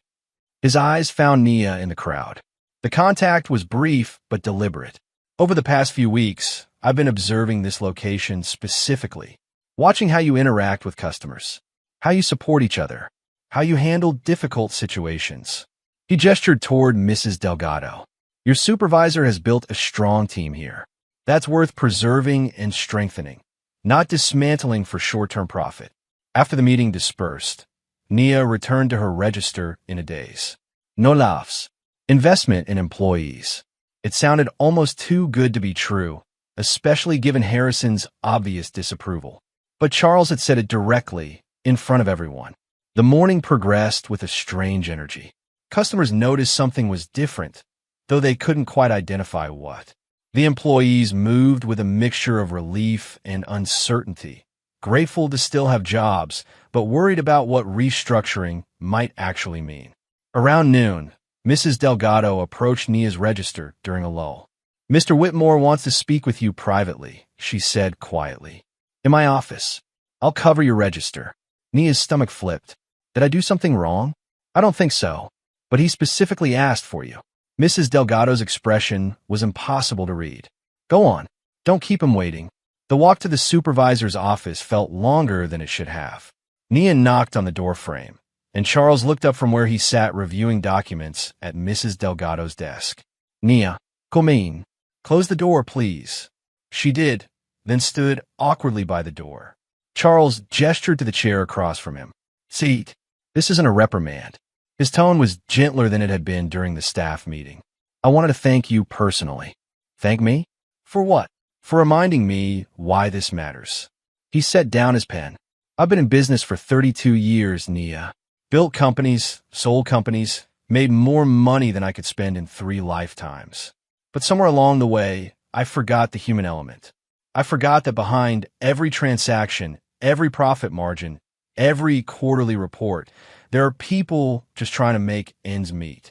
His eyes found Nia in the crowd. The contact was brief but deliberate. Over the past few weeks, I've been observing this location specifically, watching how you interact with customers, how you support each other, how you handle difficult situations. He gestured toward Mrs. Delgado. Your supervisor has built a strong team here. That's worth preserving and strengthening, not dismantling for short-term profit. After the meeting dispersed, Nia returned to her register in a daze. No laughs. Investment in employees. It sounded almost too good to be true, especially given Harrison's obvious disapproval. But Charles had said it directly, in front of everyone. The morning progressed with a strange energy. Customers noticed something was different, though they couldn't quite identify what. The employees moved with a mixture of relief and uncertainty, grateful to still have jobs, but worried about what restructuring might actually mean. Around noon, Mrs. Delgado approached Nia's register during a lull. Mr. Whitmore wants to speak with you privately, she said quietly. In my office. I'll cover your register. Nia's stomach flipped. Did I do something wrong? I don't think so. But he specifically asked for you. Mrs. Delgado's expression was impossible to read. Go on. Don't keep him waiting. The walk to the supervisor's office felt longer than it should have. Nia knocked on the door frame, and Charles looked up from where he sat reviewing documents at Mrs. Delgado's desk. Nia, come in. Close the door, please. She did, then stood awkwardly by the door. Charles gestured to the chair across from him. Seat. This isn't a reprimand. His tone was gentler than it had been during the staff meeting. I wanted to thank you personally. Thank me? For what? For reminding me why this matters. He set down his pen. I've been in business for 32 years, Nia. Built companies, sold companies, made more money than I could spend in 3 lifetimes. But somewhere along the way, I forgot the human element. I forgot that behind every transaction, every profit margin, every quarterly report, there are people just trying to make ends meet.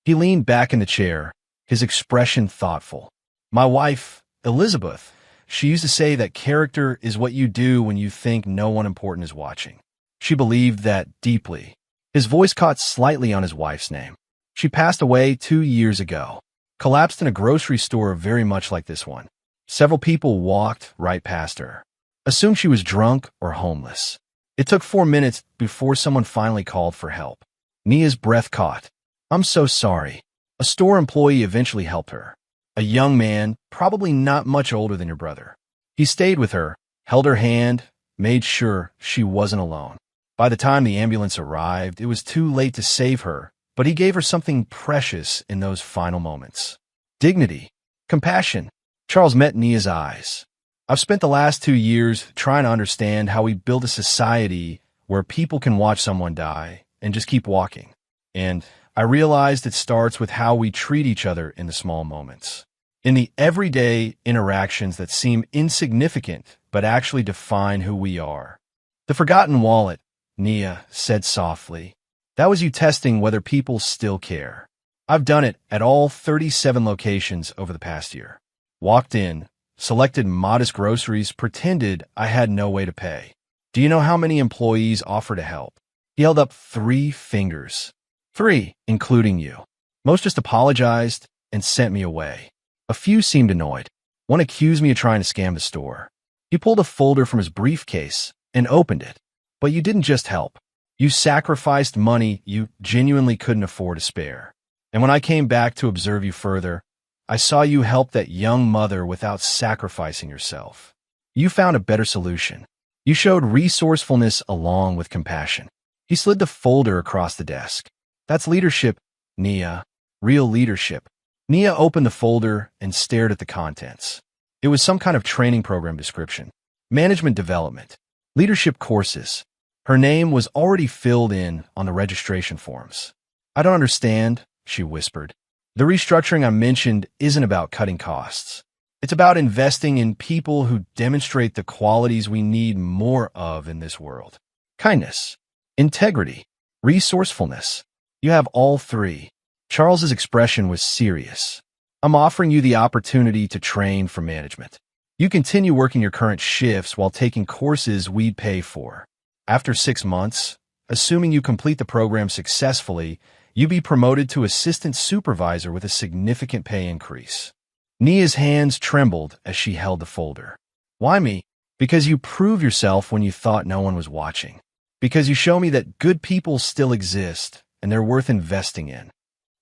He leaned back in the chair, his expression thoughtful. My wife, Elizabeth, she used to say that character is what you do when you think no one important is watching. She believed that deeply. His voice caught slightly on his wife's name. She passed away 2 years ago, collapsed in a grocery store very much like this one. Several people walked right past her, assumed she was drunk or homeless. It took 4 minutes before someone finally called for help. Nia's breath caught. I'm so sorry. A store employee eventually helped her. A young man, probably not much older than your brother. He stayed with her, held her hand, made sure she wasn't alone. By the time the ambulance arrived, it was too late to save her, but he gave her something precious in those final moments. Dignity. Compassion. Charles met Nia's eyes. I've spent the last 2 years trying to understand how we build a society where people can watch someone die and just keep walking. And I realized it starts with how we treat each other in the small moments. In the everyday interactions that seem insignificant but actually define who we are. The forgotten wallet, Nia said softly. That was you testing whether people still care. I've done it at all 37 locations over the past year. Walked in, selected modest groceries, pretended I had no way to pay. Do you know how many employees offer to help? He held up 3 fingers. 3, including you. Most just apologized and sent me away. A few seemed annoyed. One accused me of trying to scam the store. He pulled a folder from his briefcase and opened it. But you didn't just help. You sacrificed money you genuinely couldn't afford to spare. And when I came back to observe you further, I saw you help that young mother without sacrificing yourself. You found a better solution. You showed resourcefulness along with compassion. He slid the folder across the desk. That's leadership, Nia. Real leadership. Nia opened the folder and stared at the contents. It was some kind of training program description. Management development. Leadership courses. Her name was already filled in on the registration forms. I don't understand, she whispered. The restructuring I mentioned isn't about cutting costs. It's about investing in people who demonstrate the qualities we need more of in this world. Kindness, integrity, resourcefulness. You have all 3. Charles's expression was serious. I'm offering you the opportunity to train for management. You continue working your current shifts while taking courses we'd pay for. After 6 months, assuming you complete the program successfully, You'd be promoted to assistant supervisor with a significant pay increase. Nia's hands trembled as she held the folder. Why me? Because you prove yourself when you thought no one was watching. Because you show me that good people still exist and they're worth investing in.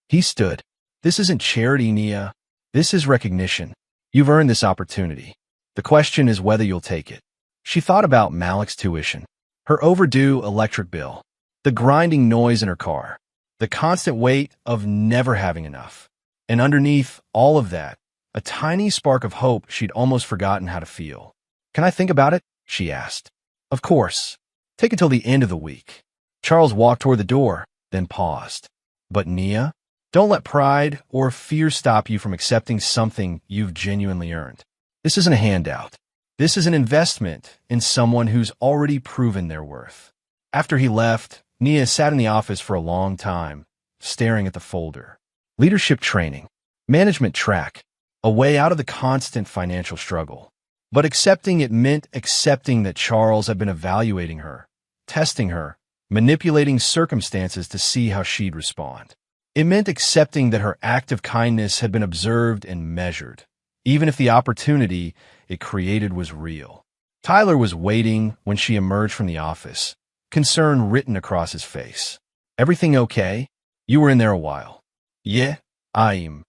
He stood. This isn't charity, Nia. This is recognition. You've earned this opportunity. The question is whether you'll take it. She thought about Malik's tuition, her overdue electric bill, the grinding noise in her car, the constant weight of never having enough. And underneath all of that, a tiny spark of hope she'd almost forgotten how to feel. Can I think about it? She asked. Of course. Take it till the end of the week. Charles walked toward the door, then paused. But Nia, don't let pride or fear stop you from accepting something you've genuinely earned. This isn't a handout. This is an investment in someone who's already proven their worth. After he left, Nia sat in the office for a long time, staring at the folder. Leadership training, management track, a way out of the constant financial struggle. But accepting it meant accepting that Charles had been evaluating her, testing her, manipulating circumstances to see how she'd respond. It meant accepting that her act of kindness had been observed and measured, even if the opportunity it created was real. Tyler was waiting when she emerged from the office, concern written across his face. Everything okay? You were in there a while. Yeah, I'm.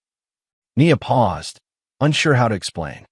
Nia paused, unsure how to explain.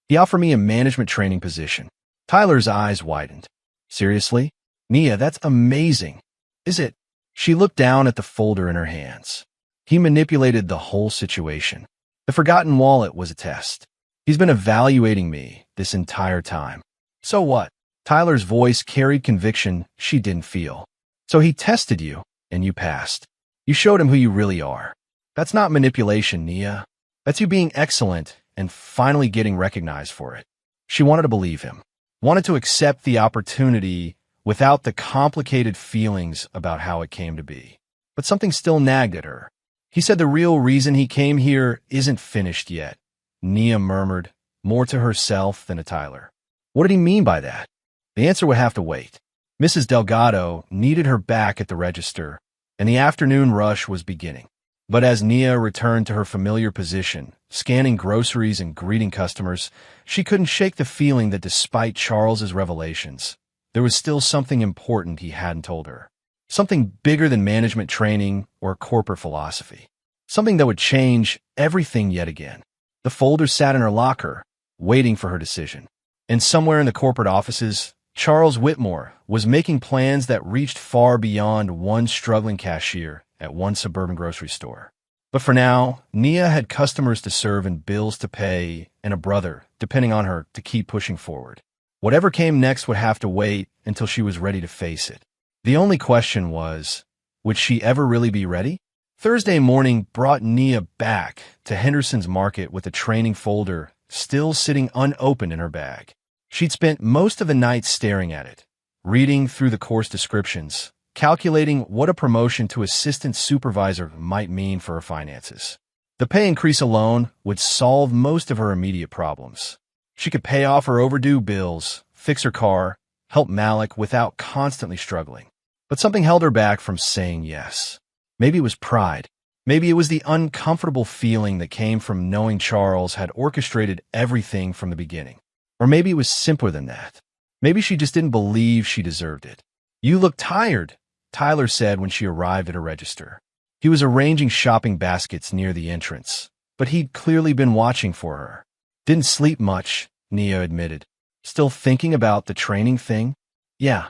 He offered me a management training position. Tyler's eyes widened. Seriously? Nia, that's amazing. Is it? She looked down at the folder in her hands. He manipulated the whole situation. The forgotten wallet was a test. He's been evaluating me this entire time. So what? Tyler's voice carried conviction she didn't feel. So he tested you, and you passed. You showed him who you really are. That's not manipulation, Nia. That's you being excellent and finally getting recognized for it. She wanted to believe him, wanted to accept the opportunity without the complicated feelings about how it came to be. But something still nagged at her. He said the real reason he came here isn't finished yet, Nia murmured, more to herself than to Tyler. What did he mean by that? The answer would have to wait. Mrs. Delgado needed her back at the register, and the afternoon rush was beginning. But as Nia returned to her familiar position, scanning groceries and greeting customers, she couldn't shake the feeling that despite Charles's revelations, there was still something important he hadn't told her. Something bigger than management training or corporate philosophy. Something that would change everything yet again. The folder sat in her locker, waiting for her decision. And somewhere in the corporate offices, Charles Whitmore was making plans that reached far beyond one struggling cashier at one suburban grocery store. But for now, Nia had customers to serve and bills to pay and a brother, depending on her, to keep pushing forward. Whatever came next would have to wait until she was ready to face it. The only question was, would she ever really be ready? Thursday morning brought Nia back to Henderson's Market with a training folder still sitting unopened in her bag. She'd spent most of the night staring at it, reading through the course descriptions, calculating what a promotion to assistant supervisor might mean for her finances. The pay increase alone would solve most of her immediate problems. She could pay off her overdue bills, fix her car, help Malik without constantly struggling. But something held her back from saying yes. Maybe it was pride. Maybe it was the uncomfortable feeling that came from knowing Charles had orchestrated everything from the beginning. Or maybe it was simpler than that. Maybe she just didn't believe she deserved it. You look tired, Tyler said when she arrived at her register. He was arranging shopping baskets near the entrance, but he'd clearly been watching for her. Didn't sleep much, Nia admitted. Still thinking about the training thing? Yeah.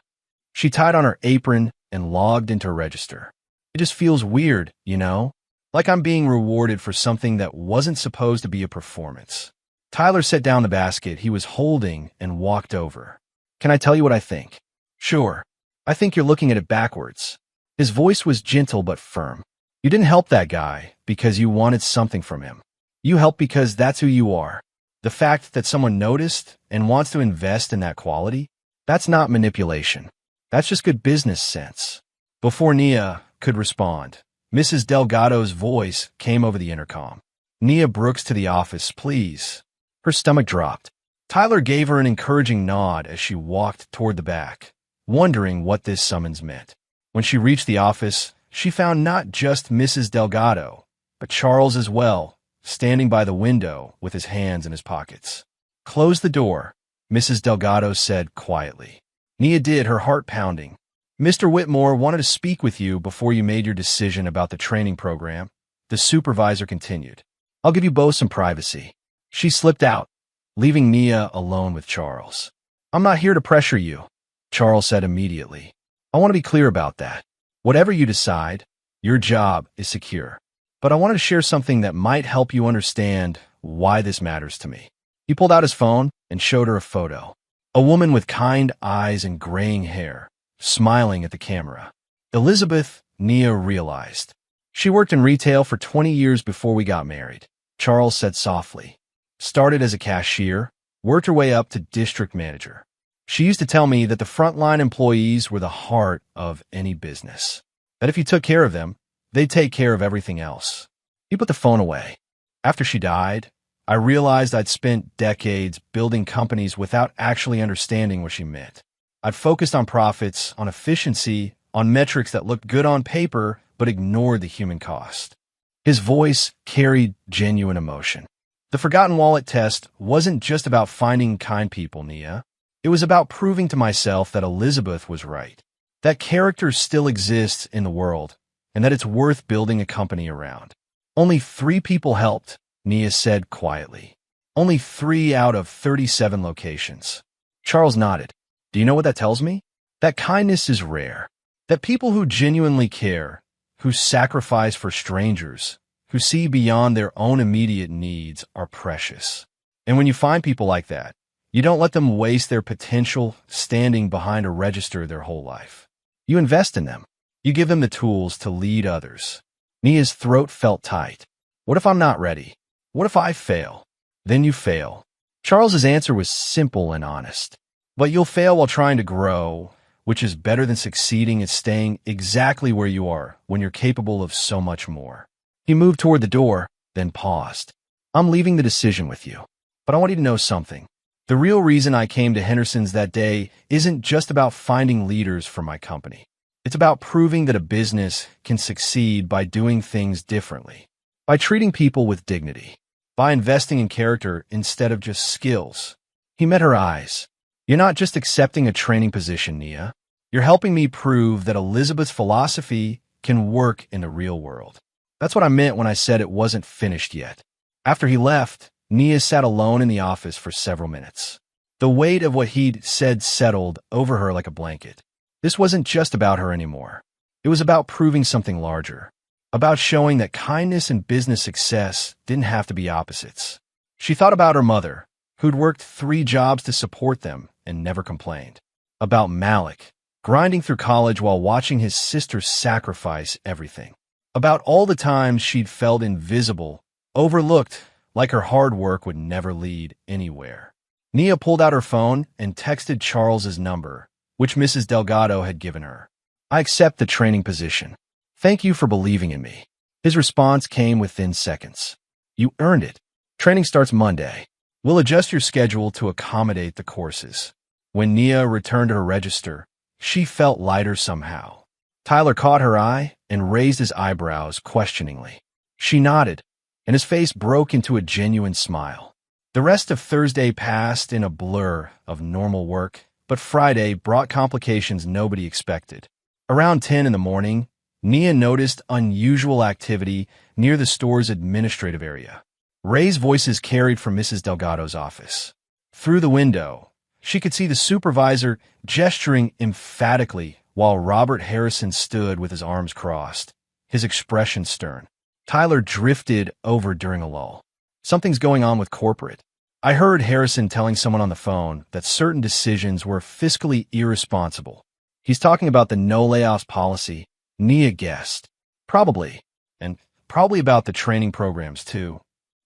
She tied on her apron and logged into her register. It just feels weird, you know? Like I'm being rewarded for something that wasn't supposed to be a performance. Tyler set down the basket he was holding and walked over. Can I tell you what I think? Sure. I think you're looking at it backwards. His voice was gentle but firm. You didn't help that guy because you wanted something from him. You helped because that's who you are. The fact that someone noticed and wants to invest in that quality, that's not manipulation. That's just good business sense. Before Nia could respond, Mrs. Delgado's voice came over the intercom. Nia Brooks to the office, please. Her stomach dropped. Tyler gave her an encouraging nod as she walked toward the back, wondering what this summons meant. When she reached the office, she found not just Mrs. Delgado, but Charles as well, standing by the window with his hands in his pockets. "Close the door," Mrs. Delgado said quietly. Nia did, her heart pounding. "Mr. Whitmore wanted to speak with you before you made your decision about the training program," the supervisor continued. "I'll give you both some privacy." She slipped out, leaving Nia alone with Charles. "I'm not here to pressure you," Charles said immediately. "I want to be clear about that. Whatever you decide, your job is secure. But I wanted to share something that might help you understand why this matters to me." He pulled out his phone and showed her a photo. A woman with kind eyes and graying hair, smiling at the camera. Elizabeth, Nia realized. "She worked in retail for 20 years before we got married," Charles said softly. "Started as a cashier, worked her way up to district manager. She used to tell me that the frontline employees were the heart of any business. That if you took care of them, they'd take care of everything else." He put the phone away. "After she died, I realized I'd spent decades building companies without actually understanding what she meant. I'd focused on profits, on efficiency, on metrics that looked good on paper but ignored the human cost." His voice carried genuine emotion. "The Forgotten Wallet test wasn't just about finding kind people, Nia. It was about proving to myself that Elizabeth was right, that character still exists in the world, and that it's worth building a company around." "Only 3 people helped," Nia said quietly. "Only 3 out of 37 locations." Charles nodded. "Do you know what that tells me? That kindness is rare. That people who genuinely care, who sacrifice for strangers, who see beyond their own immediate needs are precious. And when you find people like that, you don't let them waste their potential standing behind a register their whole life. You invest in them. You give them the tools to lead others." Nia's throat felt tight. "What if I'm not ready? What if I fail?" "Then you fail." Charles's answer was simple and honest. "But you'll fail while trying to grow, which is better than succeeding at staying exactly where you are when you're capable of so much more." He moved toward the door, then paused. "I'm leaving the decision with you, but I want you to know something. The real reason I came to Henderson's that day isn't just about finding leaders for my company. It's about proving that a business can succeed by doing things differently, by treating people with dignity, by investing in character instead of just skills." He met her eyes. "You're not just accepting a training position, Nia. You're helping me prove that Elizabeth's philosophy can work in the real world. That's what I meant when I said it wasn't finished yet." After he left, Nia sat alone in the office for several minutes. The weight of what he'd said settled over her like a blanket. This wasn't just about her anymore. It was about proving something larger, about showing that kindness and business success didn't have to be opposites. She thought about her mother, who'd worked 3 jobs to support them and never complained. About Malik, grinding through college while watching his sister sacrifice everything. About all the times she'd felt invisible, overlooked, like her hard work would never lead anywhere. Nia pulled out her phone and texted Charles's number, which Mrs. Delgado had given her. "I accept the training position. Thank you for believing in me." His response came within seconds. "You earned it. Training starts Monday. We'll adjust your schedule to accommodate the courses." When Nia returned to her register, she felt lighter somehow. Tyler caught her eye and raised his eyebrows questioningly. She nodded, and his face broke into a genuine smile. The rest of Thursday passed in a blur of normal work, but Friday brought complications nobody expected. Around 10 in the morning, Nia noticed unusual activity near the store's administrative area. Ray's voices carried from Mrs. Delgado's office. Through the window, she could see the supervisor gesturing emphatically while Robert Harrison stood with his arms crossed, his expression stern. Tyler drifted over during a lull. "Something's going on with corporate. I heard Harrison telling someone on the phone that certain decisions were fiscally irresponsible. He's talking about the no layoffs policy," Nia guessed. "Probably. And probably about the training programs, too."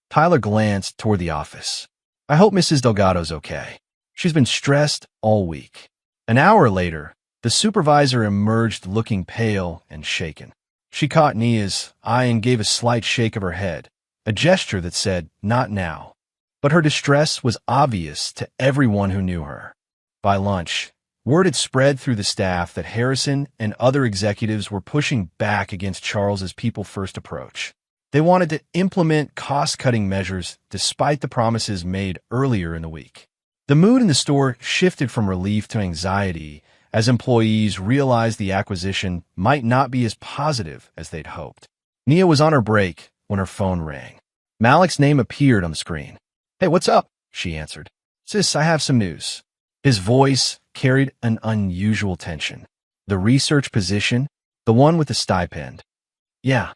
Tyler glanced toward the office. "I hope Mrs. Delgado's okay. She's been stressed all week." An hour later, the supervisor emerged looking pale and shaken. She caught Nia's eye and gave a slight shake of her head, a gesture that said, "Not now." But her distress was obvious to everyone who knew her. By lunch, Word had spread through the staff that Harrison and other executives were pushing back against Charles's people-first approach. They wanted to implement cost-cutting measures despite the promises made earlier in the week. The mood in the store shifted from relief to anxiety as employees realized the acquisition might not be as positive as they'd hoped. Nia was on her break when her phone rang. Malik's name appeared on the screen. "Hey, what's up?" she answered. "Sis, I have some news." His voice carried an unusual tension. "The research position? The one with the stipend?" "Yeah,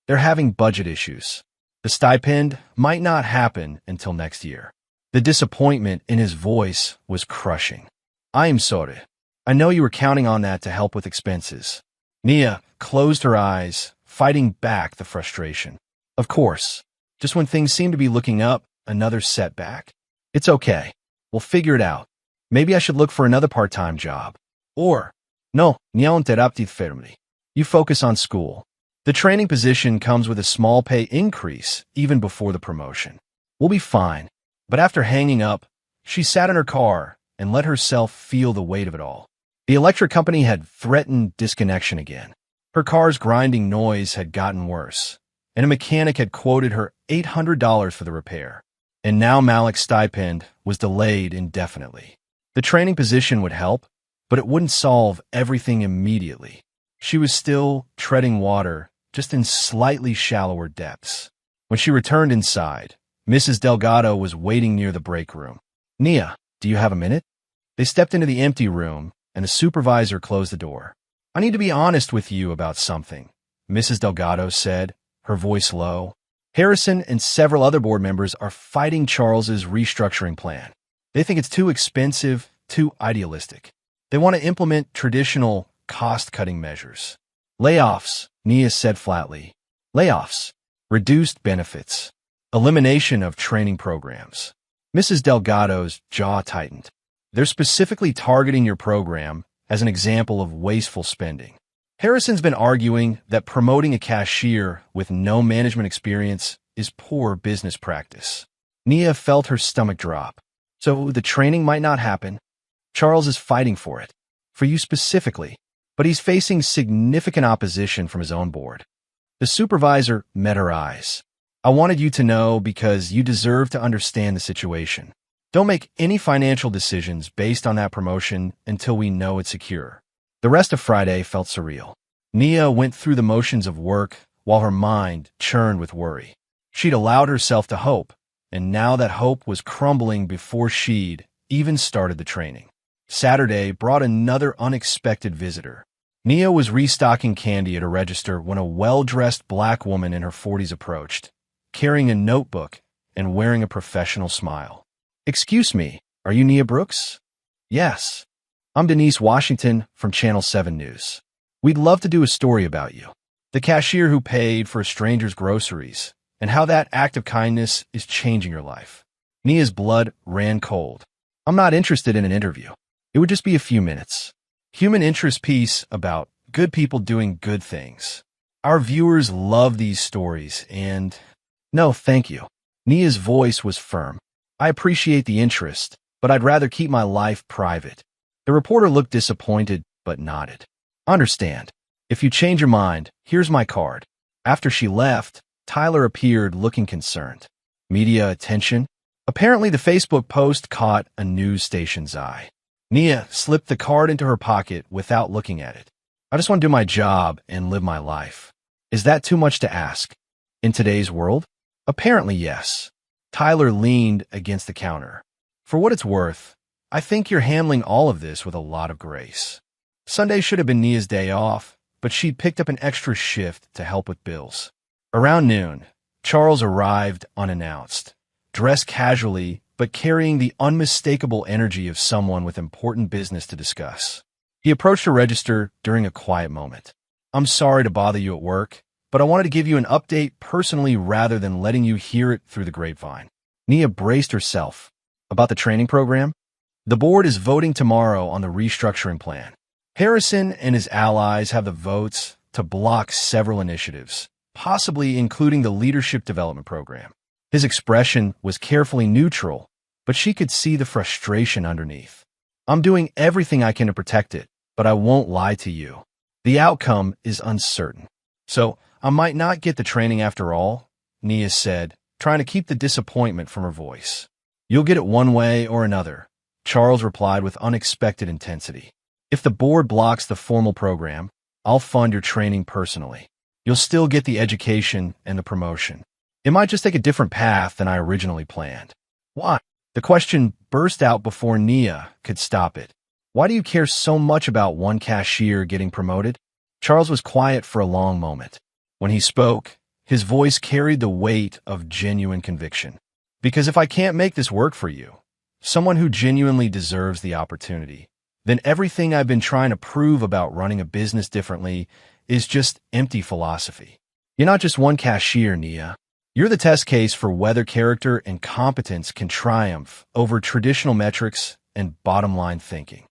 they're having budget issues. The stipend might not happen until next year." The disappointment in his voice was crushing. "I am sorry. I know you were counting on that to help with expenses." Nia closed her eyes, fighting back the frustration. "Of course. Just when things seem to be looking up, another setback. It's okay. We'll figure it out. Maybe I should look for another part-time job. Or, no, niente rapti fermi. You focus on school. The training position comes with a small pay increase even before the promotion. We'll be fine." But after hanging up, she sat in her car and let herself feel the weight of it all. The electric company had threatened disconnection again. Her car's grinding noise had gotten worse, and a mechanic had quoted her $800 for the repair. And now Malik's stipend was delayed indefinitely. The training position would help, but it wouldn't solve everything immediately. She was still treading water, just in slightly shallower depths. When she returned inside, Mrs. Delgado was waiting near the break room. "Nia, do you have a minute?" They stepped into the empty room, and the supervisor closed the door. "I need to be honest with you about something," Mrs. Delgado said, her voice low. "Harrison and several other board members are fighting Charles's restructuring plan. They think it's too expensive, too idealistic. They want to implement traditional cost-cutting measures. Layoffs," Nia said flatly. "Layoffs. Reduced benefits. Elimination of training programs." Mrs. Delgado's jaw tightened. "They're specifically targeting your program as an example of wasteful spending. Harrison's been arguing that promoting a cashier with no management experience is poor business practice." Nia felt her stomach drop. "So the training might not happen? Charles is fighting for it. For you specifically. But he's facing significant opposition from his own board." The supervisor met her eyes. "I wanted you to know because you deserve to understand the situation. Don't make any financial decisions based on that promotion until we know it's secure." The rest of Friday felt surreal. Nia went through the motions of work while her mind churned with worry. She'd allowed herself to hope, and now that hope was crumbling before she'd even started the training. Saturday brought another unexpected visitor. Nia was restocking candy at a register when a well-dressed black woman in her 40s approached, carrying a notebook and wearing a professional smile. "Excuse me, are you Nia Brooks?" "Yes. I'm Denise Washington from Channel 7 News. We'd love to do a story about you. The cashier who paid for a stranger's groceries, and how that act of kindness is changing your life." Nia's blood ran cold. "I'm not interested in an interview. It would just be a few minutes. Human interest piece about good people doing good things. Our viewers love these stories, and—" "No, thank you." Nia's voice was firm. "I appreciate the interest, but I'd rather keep my life private." The reporter looked disappointed, but nodded. "Understand. If you change your mind, here's my card." After she left, Tyler appeared looking concerned. "Media attention?" Apparently, the Facebook post caught a news station's eye. Nia slipped the card into her pocket without looking at it. "I just want to do my job and live my life." Is that too much to ask? In today's world? Apparently, yes. Tyler leaned against the counter. "For what it's worth, I think you're handling all of this with a lot of grace." Sunday should have been Nia's day off, but she'd picked up an extra shift to help with bills. Around noon, Charles arrived unannounced, dressed casually but carrying the unmistakable energy of someone with important business to discuss. He approached a register during a quiet moment. "I'm sorry to bother you at work, but I wanted to give you an update personally rather than letting you hear it through the grapevine." Nia braced herself. "About the training program?" "The board is voting tomorrow on the restructuring plan. Harrison and his allies have the votes to block several initiatives, possibly including the leadership development program." His expression was carefully neutral, but she could see the frustration underneath. I'm doing everything I can to protect it, but I won't lie to you. The outcome is uncertain. So, I might not get the training after all, Nia said, trying to keep the disappointment from her voice. You'll get it one way or another, Charles replied with unexpected intensity. If the board blocks the formal program, I'll fund your training personally. You'll still get the education and the promotion. It might just take a different path than I originally planned. Why? The question burst out before Nia could stop it. Why do you care so much about one cashier getting promoted? Charles was quiet for a long moment. When he spoke, his voice carried the weight of genuine conviction. Because if I can't make this work for you, someone who genuinely deserves the opportunity, then everything I've been trying to prove about running a business differently is just empty philosophy. You're not just one cashier, Nia. You're the test case for whether character and competence can triumph over traditional metrics and bottom-line thinking.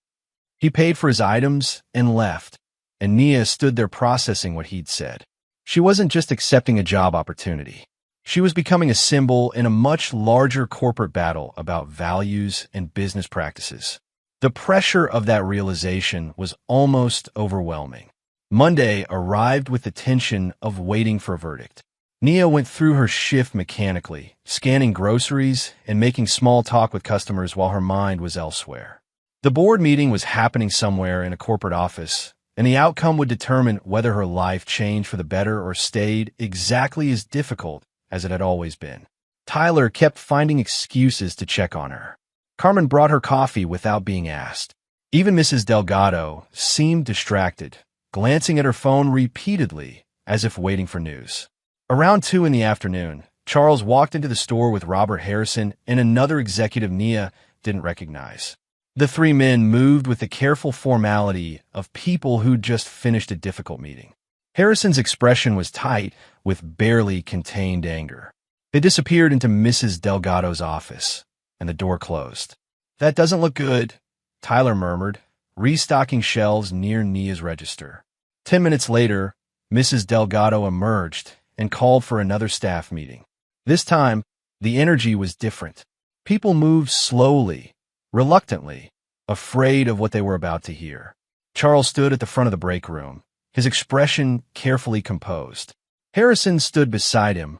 He paid for his items and left, and Nia stood there processing what he'd said. She wasn't just accepting a job opportunity. She was becoming a symbol in a much larger corporate battle about values and business practices. The pressure of that realization was almost overwhelming. Monday arrived with the tension of waiting for a verdict. Nia went through her shift mechanically, scanning groceries and making small talk with customers while her mind was elsewhere. The board meeting was happening somewhere in a corporate office, and the outcome would determine whether her life changed for the better or stayed exactly as difficult as it had always been. Tyler kept finding excuses to check on her. Carmen brought her coffee without being asked. Even Mrs. Delgado seemed distracted, glancing at her phone repeatedly as if waiting for news. Around 2 in the afternoon, Charles walked into the store with Robert Harrison and another executive Nia didn't recognize. The three men moved with the careful formality of people who'd just finished a difficult meeting. Harrison's expression was tight with barely contained anger. They disappeared into Mrs. Delgado's office, and the door closed. That doesn't look good, Tyler murmured, restocking shelves near Nia's register. 10 minutes later, Mrs. Delgado emerged and called for another staff meeting. This time, the energy was different. People moved slowly, reluctantly, afraid of what they were about to hear. Charles stood at the front of the break room, his expression carefully composed. Harrison stood beside him,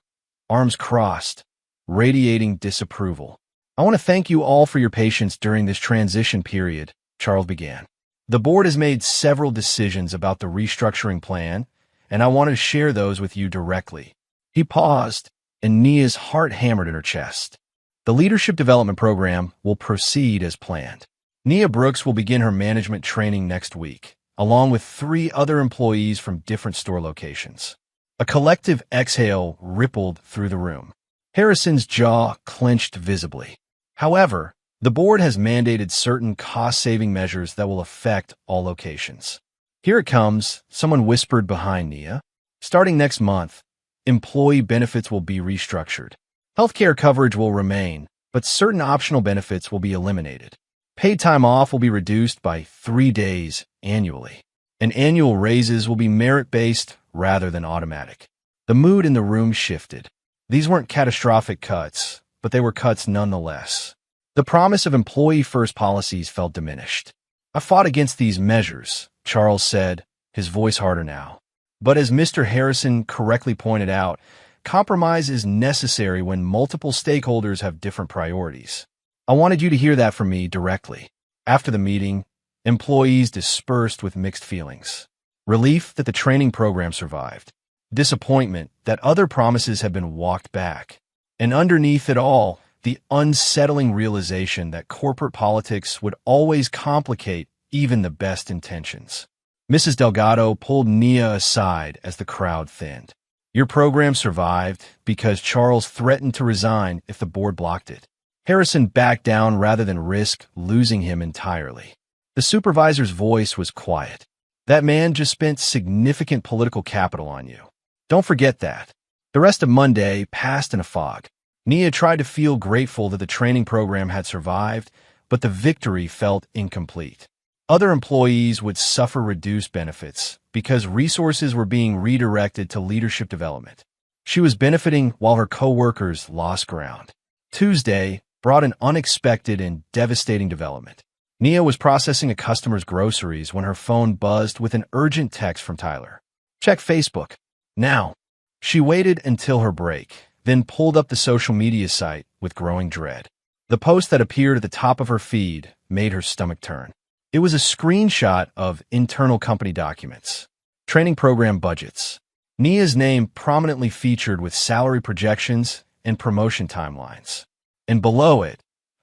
arms crossed, radiating disapproval. I want to thank you all for your patience during this transition period, Charles began. The board has made several decisions about the restructuring plan, and I want to share those with you directly. He paused, and Nia's heart hammered in her chest. The Leadership Development Program will proceed as planned. Nia Brooks will begin her management training next week, along with 3 other employees from different store locations. A collective exhale rippled through the room. Harrison's jaw clenched visibly. However, the board has mandated certain cost-saving measures that will affect all locations. Here it comes, someone whispered behind Nia. Starting next month, employee benefits will be restructured. Healthcare coverage will remain, but certain optional benefits will be eliminated. Paid time off will be reduced by 3 days annually, and annual raises will be merit-based rather than automatic. The mood in the room shifted. These weren't catastrophic cuts, but they were cuts nonetheless. The promise of employee-first policies felt diminished. I fought against these measures, Charles said, his voice harder now. But as Mr. Harrison correctly pointed out, compromise is necessary when multiple stakeholders have different priorities. I wanted you to hear that from me directly. After the meeting, employees dispersed with mixed feelings. Relief that the training program survived. Disappointment that other promises had been walked back. And underneath it all, the unsettling realization that corporate politics would always complicate even the best intentions. Mrs. Delgado pulled Nia aside as the crowd thinned. Your program survived because Charles threatened to resign if the board blocked it. Harrison backed down rather than risk losing him entirely. The supervisor's voice was quiet. That man just spent significant political capital on you. Don't forget that. The rest of Monday passed in a fog. Nia tried to feel grateful that the training program had survived, but the victory felt incomplete. Other employees would suffer reduced benefits because resources were being redirected to leadership development. She was benefiting while her coworkers lost ground. Tuesday brought an unexpected and devastating development. Nia was processing a customer's groceries when her phone buzzed with an urgent text from Tyler. Check Facebook. Now. She waited until her break, then pulled up the social media site with growing dread. The post that appeared at the top of her feed made her stomach turn. It was a screenshot of internal company documents, training program budgets. Nia's name prominently featured with salary projections and promotion timelines. And below it,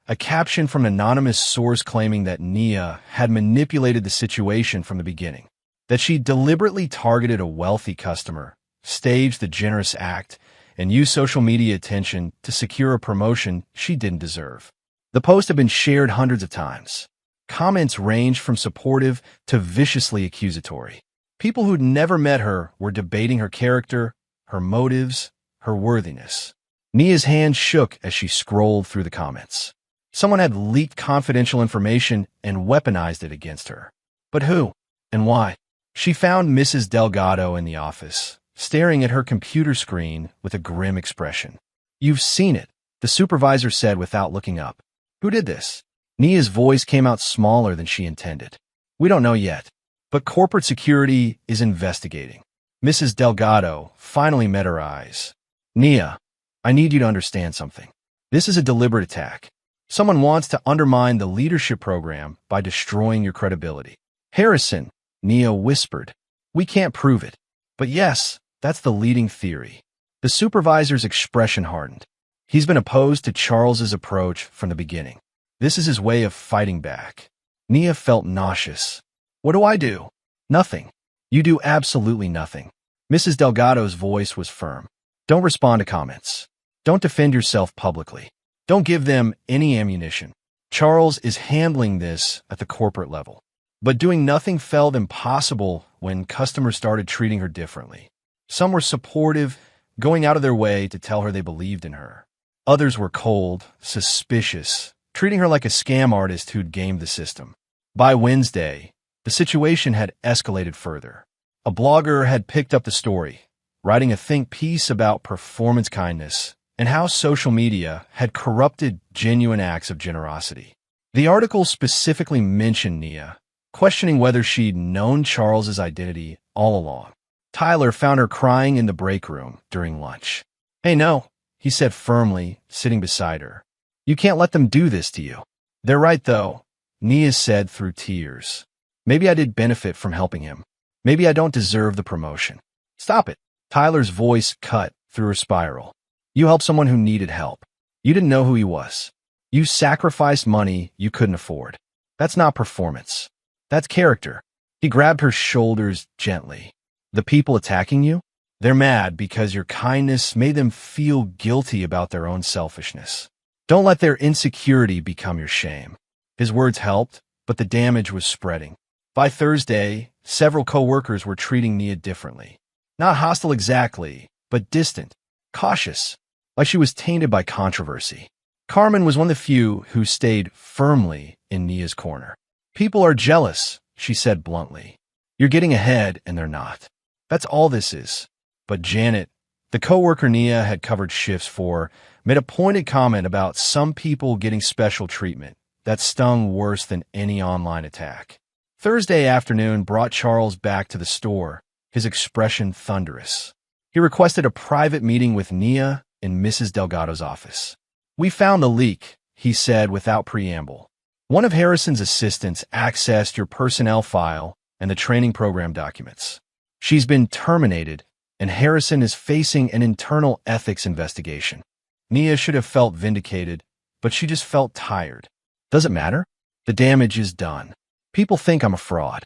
a caption from an anonymous source claiming that Nia had manipulated the situation from the beginning, that she deliberately targeted a wealthy customer, staged the generous act, and used social media attention to secure a promotion she didn't deserve. The post had been shared hundreds of times. Comments ranged from supportive to viciously accusatory. People who'd never met her were debating her character, her motives, her worthiness. Nia's hand shook as she scrolled through the comments. Someone had leaked confidential information and weaponized it against her. But who? And why? She found Mrs. Delgado in the office, staring at her computer screen with a grim expression. "You've seen it," the supervisor said without looking up. "Who did this?" Nia's voice came out smaller than she intended. "We don't know yet, but corporate security is investigating." Mrs. Delgado finally met her eyes. "Nia, I need you to understand something. This is a deliberate attack. Someone wants to undermine the leadership program by destroying your credibility." "Harrison," Nia whispered. "We can't prove it. But yes, that's the leading theory." The supervisor's expression hardened. He's been opposed to Charles's approach from the beginning. This is his way of fighting back. Nia felt nauseous. "What do I do?" "Nothing. You do absolutely nothing." Mrs. Delgado's voice was firm. "Don't respond to comments. Don't defend yourself publicly. Don't give them any ammunition. Charles is handling this at the corporate level." But doing nothing felt impossible when customers started treating her differently. Some were supportive, going out of their way to tell her they believed in her. Others were cold, suspicious, treating her like a scam artist who'd gamed the system. By Wednesday, the situation had escalated further. A blogger had picked up the story, writing a think piece about performance kindness and how social media had corrupted genuine acts of generosity. The article specifically mentioned Nia, questioning whether she'd known Charles's identity all along. Tyler found her crying in the break room during lunch. "Hey, no," he said firmly, sitting beside her. "You can't let them do this to you." "They're right, though," Nia said through tears. "Maybe I did benefit from helping him. Maybe I don't deserve the promotion." "Stop it." Tyler's voice cut through her spiral. "You helped someone who needed help. You didn't know who he was. You sacrificed money you couldn't afford. That's not performance. That's character." He grabbed her shoulders gently. "The people attacking you? They're mad because your kindness made them feel guilty about their own selfishness. Don't let their insecurity become your shame." His words helped, but the damage was spreading. By Thursday, several co-workers were treating Nia differently. Not hostile exactly, but distant, cautious, like she was tainted by controversy. Carmen was one of the few who stayed firmly in Nia's corner. "People are jealous," she said bluntly. "You're getting ahead, and they're not. That's all this is." But Janet, the coworker Nia had covered shifts for, made a pointed comment about some people getting special treatment that stung worse than any online attack. Thursday afternoon brought Charles back to the store, his expression thunderous. He requested a private meeting with Nia in Mrs. Delgado's office. "We found the leak," he said without preamble. "One of Harrison's assistants accessed your personnel file and the training program documents. She's been terminated, and Harrison is facing an internal ethics investigation." Nia should have felt vindicated, but she just felt tired. Does it matter? The damage is done. People think I'm a fraud.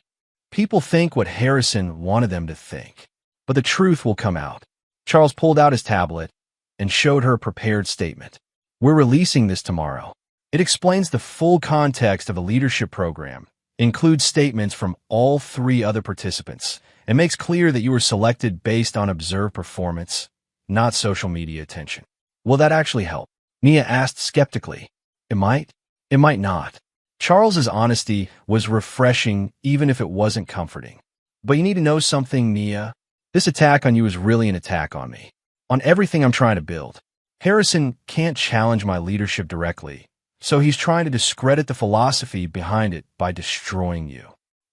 People think what Harrison wanted them to think. But the truth will come out. Charles pulled out his tablet and showed her a prepared statement. "We're releasing this tomorrow. It explains the full context of the leadership program, includes statements from all 3 other participants, and makes clear that you were selected based on observed performance, not social media attention." "Will that actually help?" Nia asked skeptically. "It might. It might not." Charles's honesty was refreshing even if it wasn't comforting. "But you need to know something, Nia. This attack on you is really an attack on me. On everything I'm trying to build. Harrison can't challenge my leadership directly, So he's trying to discredit the philosophy behind it by destroying you.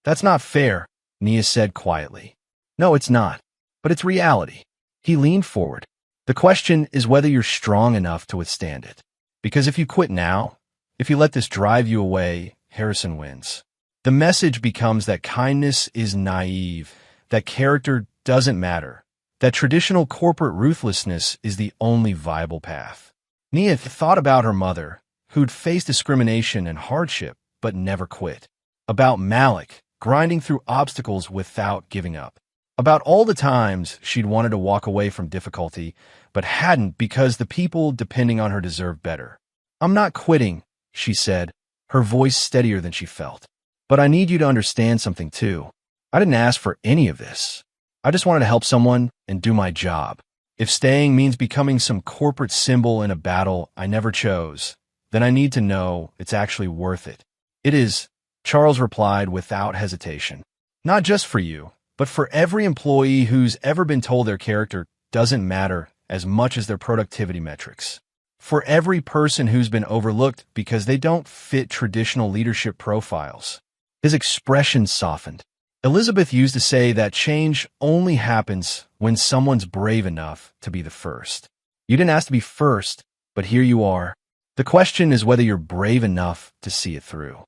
That's not fair, Nia said quietly. No, it's not. But it's reality. He leaned forward. The question is whether you're strong enough to withstand it. Because if you quit now, if you let this drive you away, Harrison wins. The message becomes that kindness is naive, that character doesn't matter, that traditional corporate ruthlessness is the only viable path. Nia thought about her mother, who'd faced discrimination and hardship, but never quit. About Malik, grinding through obstacles without giving up. About all the times she'd wanted to walk away from difficulty, but hadn't because the people depending on her deserved better. I'm not quitting, she said, her voice steadier than she felt. But I need you to understand something too. I didn't ask for any of this. I just wanted to help someone and do my job. If staying means becoming some corporate symbol in a battle I never chose, then I need to know it's actually worth it. It is, Charles replied without hesitation. Not just for you, but for every employee who's ever been told their character doesn't matter as much as their productivity metrics. For every person who's been overlooked because they don't fit traditional leadership profiles. His expression softened. Elizabeth used to say that change only happens when someone's brave enough to be the first. You didn't ask to be first, but here you are. The question is whether you're brave enough to see it through.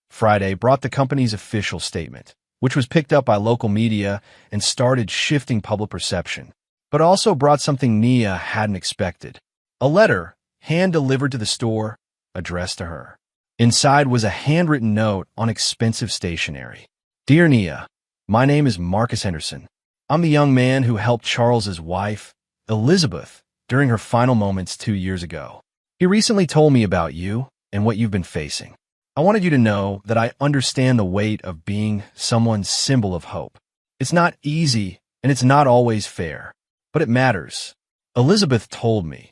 Friday brought the company's official statement, which was picked up by local media and started shifting public perception, but also brought something Nia hadn't expected. A letter, hand-delivered to the store, addressed to her. Inside was a handwritten note on expensive stationery. Dear Nia, my name is Marcus Henderson. I'm the young man who helped Charles's wife, Elizabeth, during her final moments 2 years ago. He recently told me about you and what you've been facing. I wanted you to know that I understand the weight of being someone's symbol of hope. It's not easy and it's not always fair, but it matters. Elizabeth told me,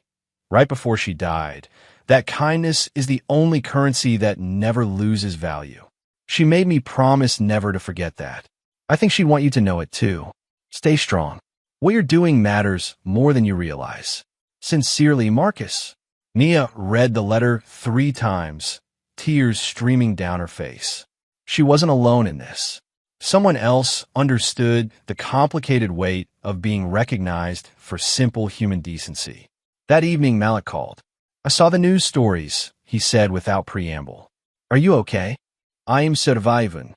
right before she died, that kindness is the only currency that never loses value. She made me promise never to forget that. I think she'd want you to know it too. Stay strong. What you're doing matters more than you realize. Sincerely, Marcus. Nia read the letter 3 times, tears streaming down her face. She wasn't alone in this. Someone else understood the complicated weight of being recognized for simple human decency. That evening, Malik called. I saw the news stories, he said without preamble. Are you okay? I am surviving.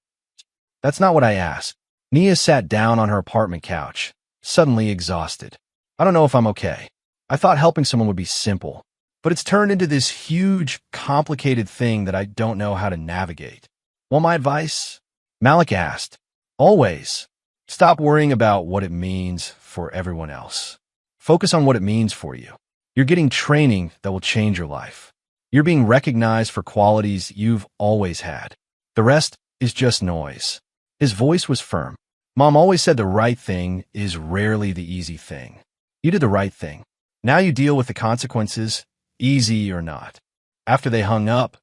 That's not what I asked. Nia sat down on her apartment couch, suddenly exhausted. I don't know if I'm okay. I thought helping someone would be simple, but it's turned into this huge, complicated thing that I don't know how to navigate. Want my advice? Malik asked. Always. Stop worrying about what it means for everyone else. Focus on what it means for you. You're getting training that will change your life. You're being recognized for qualities you've always had. The rest is just noise. His voice was firm. Mom always said the right thing is rarely the easy thing. You did the right thing. Now you deal with the consequences, easy or not. After they hung up,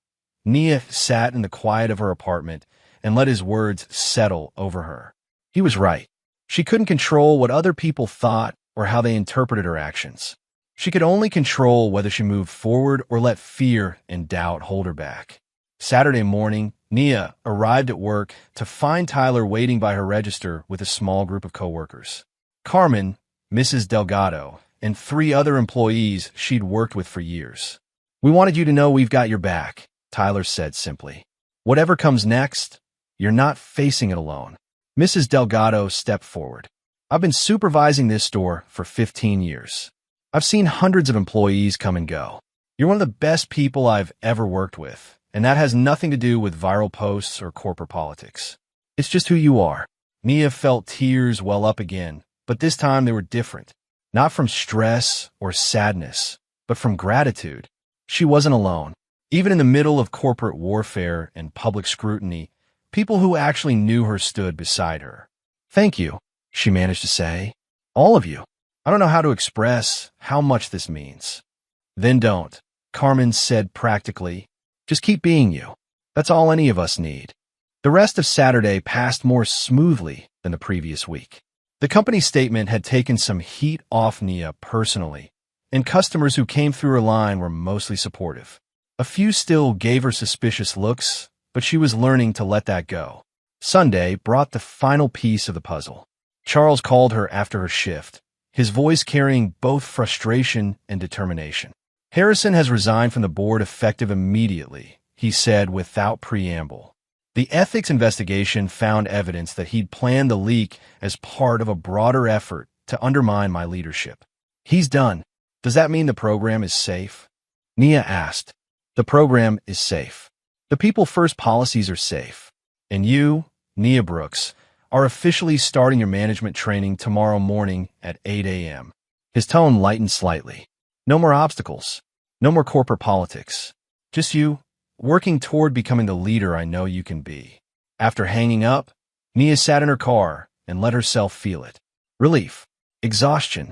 Nia sat in the quiet of her apartment and let his words settle over her. He was right. She couldn't control what other people thought or how they interpreted her actions. She could only control whether she moved forward or let fear and doubt hold her back. Saturday morning, Nia arrived at work to find Tyler waiting by her register with a small group of coworkers. Carmen, Mrs. Delgado, and 3 other employees she'd worked with for years. We wanted you to know we've got your back, Tyler said simply. Whatever comes next, you're not facing it alone. Mrs. Delgado stepped forward. I've been supervising this store for 15 years. I've seen hundreds of employees come and go. You're one of the best people I've ever worked with, and that has nothing to do with viral posts or corporate politics. It's just who you are. Nia felt tears well up again, but this time they were different. Not from stress or sadness, but from gratitude. She wasn't alone. Even in the middle of corporate warfare and public scrutiny, people who actually knew her stood beside her. Thank you, she managed to say. All of you. I don't know how to express how much this means. Then don't, Carmen said practically. Just keep being you. That's all any of us need. The rest of Saturday passed more smoothly than the previous week. The company statement had taken some heat off Nia personally, and customers who came through her line were mostly supportive. A few still gave her suspicious looks, but she was learning to let that go. Sunday brought the final piece of the puzzle. Charles called her after her shift, his voice carrying both frustration and determination. Harrison has resigned from the board effective immediately, he said without preamble. The ethics investigation found evidence that he'd planned the leak as part of a broader effort to undermine my leadership. He's done. Does that mean the program is safe? Nia asked. The program is safe. The People First policies are safe. And you, Nia Brooks, are officially starting your management training tomorrow morning at 8 a.m. His tone lightened slightly. No more obstacles. No more corporate politics. Just you, working toward becoming the leader I know you can be. After hanging up, Nia sat in her car and let herself feel it. Relief, exhaustion,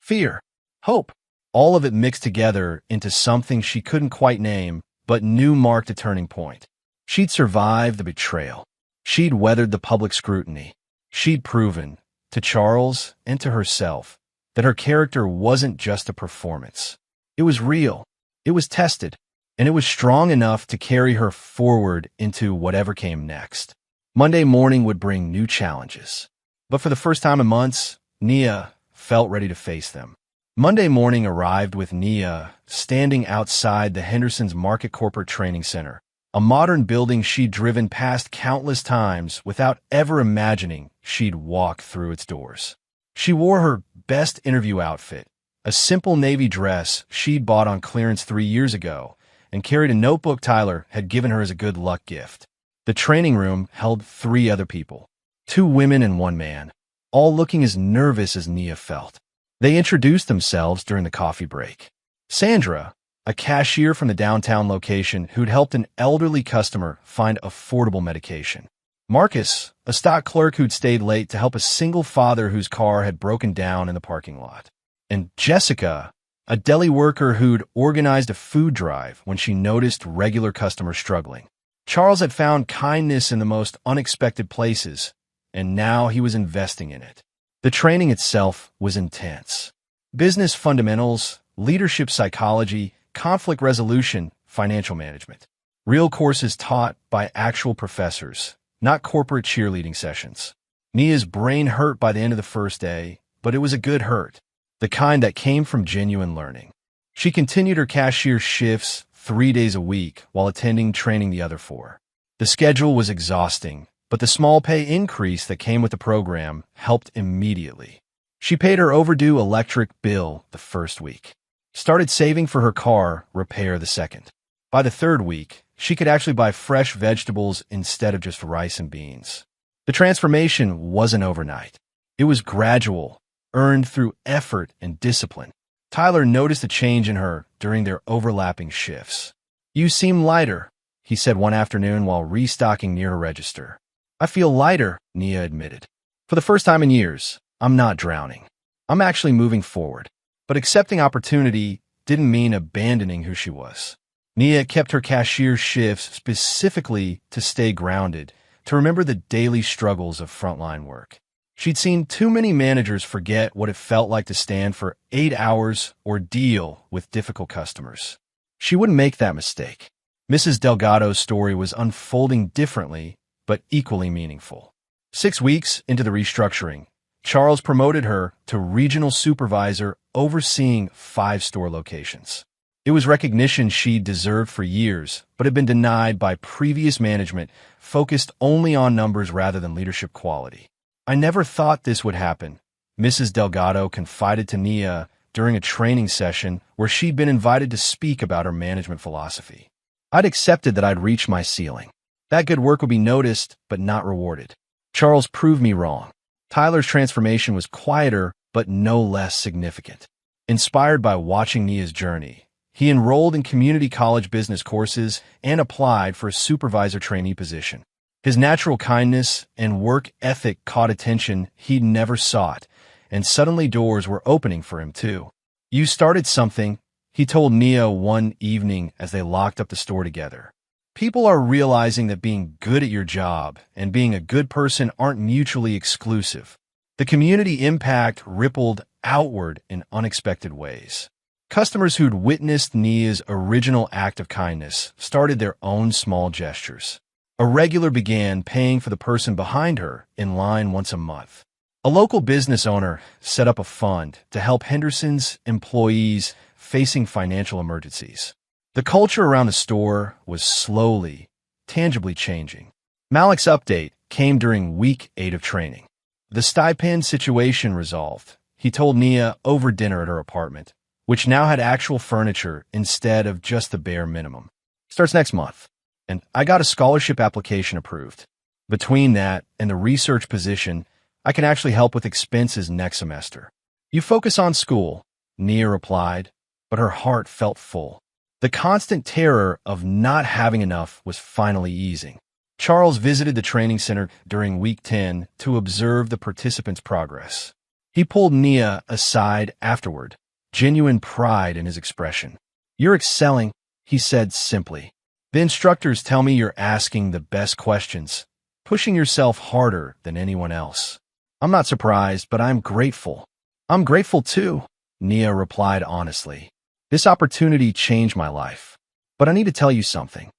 fear, hope. All of it mixed together into something she couldn't quite name, but knew marked a turning point. She'd survived the betrayal. She'd weathered the public scrutiny. She'd proven, to Charles and to herself, that her character wasn't just a performance. It was real. It was tested. And it was strong enough to carry her forward into whatever came next. Monday morning would bring new challenges. But for the first time in months, Nia felt ready to face them. Monday morning arrived with Nia standing outside the Henderson's Market Corporate Training Center, a modern building she'd driven past countless times without ever imagining she'd walk through its doors. She wore her best interview outfit, a simple navy dress she'd bought on clearance 3 years ago, and carried a notebook Tyler had given her as a good luck gift. The training room held 3 other people, 2 women and 1 man, all looking as nervous as Nia felt. They introduced themselves during the coffee break. Sandra, a cashier from the downtown location who'd helped an elderly customer find affordable medication. Marcus, a stock clerk who'd stayed late to help a single father whose car had broken down in the parking lot. And Jessica, a deli worker who'd organized a food drive when she noticed regular customers struggling. Charles had found kindness in the most unexpected places, and now he was investing in it. The training itself was intense. Business fundamentals, leadership psychology, conflict resolution, financial management. Real courses taught by actual professors, not corporate cheerleading sessions. Nia's brain hurt by the end of the first day, but it was a good hurt. The kind that came from genuine learning. She continued her cashier shifts 3 days a week while attending training the other 4. The schedule was exhausting, but the small pay increase that came with the program helped immediately. She paid her overdue electric bill the first week, started saving for her car repair the second. By the 3rd week, she could actually buy fresh vegetables instead of just rice and beans. The transformation wasn't overnight. It was gradual, earned through effort and discipline. Tyler noticed a change in her during their overlapping shifts. "You seem lighter," he said one afternoon while restocking near her register. "I feel lighter," Nia admitted. "For the first time in years, I'm not drowning. I'm actually moving forward." But accepting opportunity didn't mean abandoning who she was. Nia kept her cashier shifts specifically to stay grounded, to remember the daily struggles of frontline work. She'd seen too many managers forget what it felt like to stand for 8 hours or deal with difficult customers. She wouldn't make that mistake. Mrs. Delgado's story was unfolding differently, but equally meaningful. 6 weeks into the restructuring, Charles promoted her to regional supervisor overseeing 5 store locations. It was recognition she'd deserved for years, but had been denied by previous management focused only on numbers rather than leadership quality. "I never thought this would happen," Mrs. Delgado confided to Nia during a training session where she'd been invited to speak about her management philosophy. "I'd accepted that I'd reached my ceiling. That good work would be noticed, but not rewarded. Charles proved me wrong." Tyler's transformation was quieter, but no less significant. Inspired by watching Nia's journey, he enrolled in community college business courses and applied for a supervisor trainee position. His natural kindness and work ethic caught attention he'd never sought, and suddenly doors were opening for him too. "You started something," he told Nia one evening as they locked up the store together. "People are realizing that being good at your job and being a good person aren't mutually exclusive." The community impact rippled outward in unexpected ways. Customers who'd witnessed Nia's original act of kindness started their own small gestures. A regular began paying for the person behind her in line once a month. A local business owner set up a fund to help Henderson's employees facing financial emergencies. The culture around the store was slowly, tangibly changing. Malik's update came during week 8 of training. The stipend situation resolved, he told Nia over dinner at her apartment, which now had actual furniture instead of just the bare minimum. Starts next month, and I got a scholarship application approved. Between that and the research position, I can actually help with expenses next semester. You focus on school, Nia replied, but her heart felt full. The constant terror of not having enough was finally easing. Charles visited the training center during week 10 to observe the participants' progress. He pulled Nia aside afterward, genuine pride in his expression. "You're excelling," he said simply. "The instructors tell me you're asking the best questions, pushing yourself harder than anyone else. I'm not surprised, but I'm grateful." "I'm grateful too," Nia replied honestly. "This opportunity changed my life. But I need to tell you something."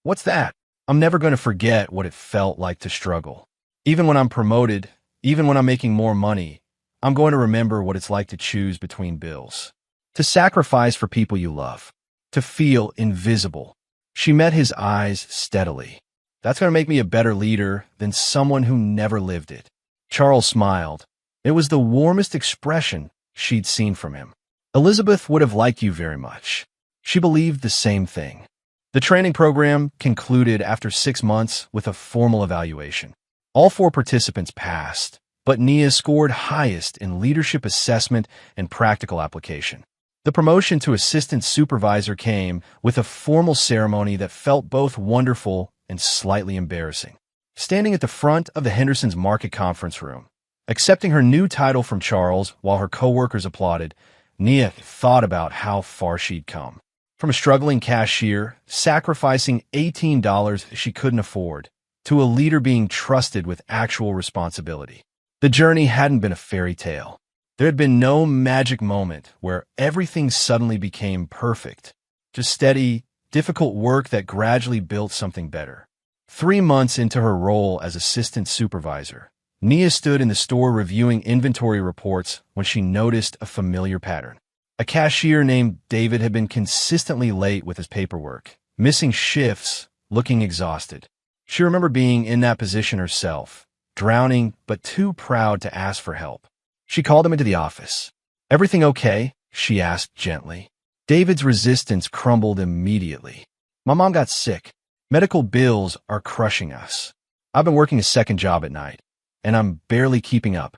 "What's that?" "I'm never going to forget what it felt like to struggle. Even when I'm promoted, even when I'm making more money, I'm going to remember what it's like to choose between bills, to sacrifice for people you love, to feel invisible." She met his eyes steadily. "That's going to make me a better leader than someone who never lived it." Charles smiled. It was the warmest expression she'd seen from him. "Elizabeth would have liked you very much." She believed the same thing. The training program concluded after 6 months with a formal evaluation. All 4 participants passed, but Nia scored highest in leadership assessment and practical application. The promotion to assistant supervisor came with a formal ceremony that felt both wonderful and slightly embarrassing. Standing at the front of the Henderson's market conference room, accepting her new title from Charles while her coworkers applauded, Nia thought about how far she'd come. From a struggling cashier, sacrificing $18 she couldn't afford, to a leader being trusted with actual responsibility. The journey hadn't been a fairy tale. There had been no magic moment where everything suddenly became perfect. Just steady, difficult work that gradually built something better. 3 months into her role as assistant supervisor, Nia stood in the store reviewing inventory reports when she noticed a familiar pattern. A cashier named David had been consistently late with his paperwork, missing shifts, looking exhausted. She remembered being in that position herself, drowning but too proud to ask for help. She called him into the office. "Everything okay?" she asked gently. David's resistance crumbled immediately. "My mom got sick. Medical bills are crushing us. I've been working a second job at night, and I'm barely keeping up."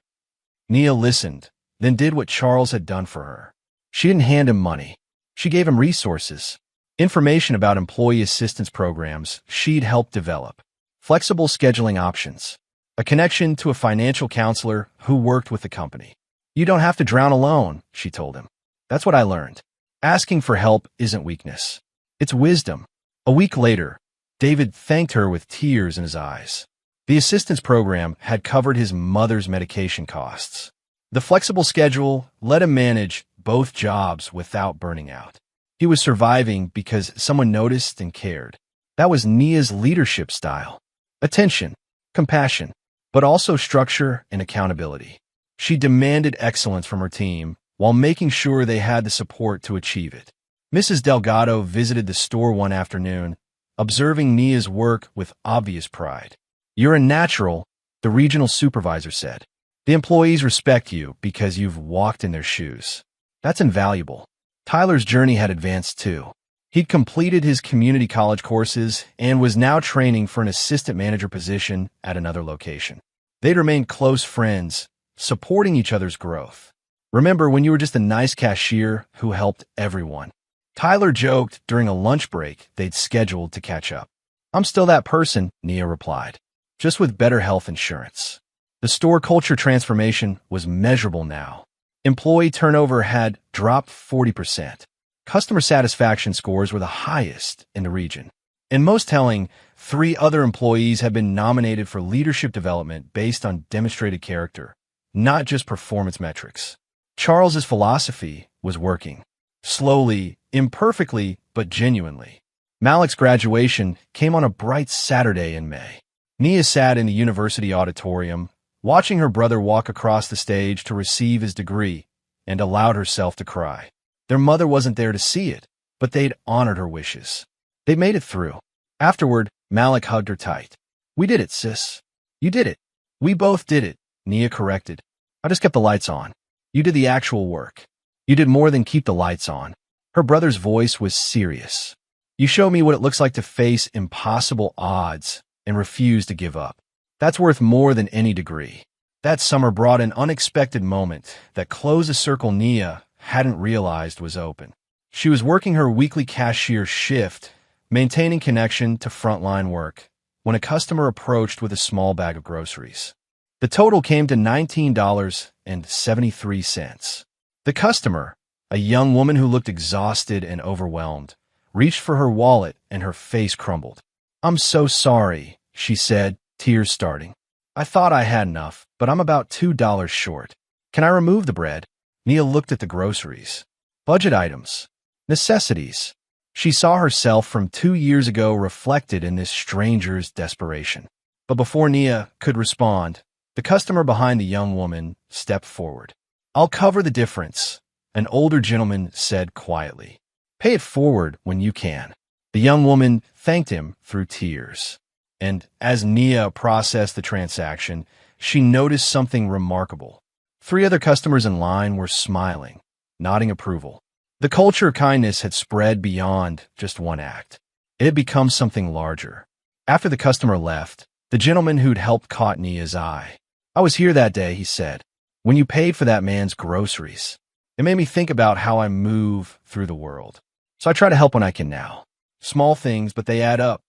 Nia listened, then did what Charles had done for her. She didn't hand him money. She gave him resources, information about employee assistance programs she'd helped develop, flexible scheduling options, a connection to a financial counselor who worked with the company. "You don't have to drown alone," she told him. "That's what I learned. Asking for help isn't weakness. It's wisdom." A week later, David thanked her with tears in his eyes. The assistance program had covered his mother's medication costs. The flexible schedule let him manage both jobs without burning out. He was surviving because someone noticed and cared. That was Nia's leadership style. Attention, compassion, but also structure and accountability. She demanded excellence from her team while making sure they had the support to achieve it. Mrs. Delgado visited the store one afternoon, observing Nia's work with obvious pride. "You're a natural," the regional supervisor said. "The employees respect you because you've walked in their shoes. That's invaluable." Tyler's journey had advanced too. He'd completed his community college courses and was now training for an assistant manager position at another location. They'd remained close friends, supporting each other's growth. "Remember when you were just a nice cashier who helped everyone?" Tyler joked during a lunch break they'd scheduled to catch up. "I'm still that person," Nia replied, "just with better health insurance." The store culture transformation was measurable now. Employee turnover had dropped 40%. Customer satisfaction scores were the highest in the region. And most telling, 3 other employees had been nominated for leadership development based on demonstrated character, not just performance metrics. Charles's philosophy was working. Slowly, imperfectly, but genuinely. Malik's graduation came on a bright Saturday in May. Nia sat in the university auditorium, watching her brother walk across the stage to receive his degree, and allowed herself to cry. Their mother wasn't there to see it, but they'd honored her wishes. They made it through. Afterward, Malik hugged her tight. "We did it, sis. You did it. We both did it," Nia corrected. "I just kept the lights on. You did the actual work. You did more than keep the lights on." Her brother's voice was serious. "You show me what it looks like to face impossible odds and refuse to give up. That's worth more than any degree." That summer brought an unexpected moment that closed a circle Nia hadn't realized was open. She was working her weekly cashier shift, maintaining connection to frontline work, when a customer approached with a small bag of groceries. The total came to $19.73. The customer, a young woman who looked exhausted and overwhelmed, reached for her wallet and her face crumbled. "I'm so sorry," she said, tears starting. "I thought I had enough, but I'm about $2 short. Can I remove the bread?" Nia looked at the groceries. Budget items. Necessities. She saw herself from 2 years ago reflected in this stranger's desperation. But before Nia could respond, the customer behind the young woman stepped forward. "I'll cover the difference," an older gentleman said quietly. "Pay it forward when you can." The young woman thanked him through tears. And as Nia processed the transaction, she noticed something remarkable. 3 other customers in line were smiling, nodding approval. The culture of kindness had spread beyond just one act. It had become something larger. After the customer left, the gentleman who'd helped caught Nia's eye. "I was here that day," he said, "when you paid for that man's groceries. It made me think about how I move through the world. So I try to help when I can now. Small things, but they add up."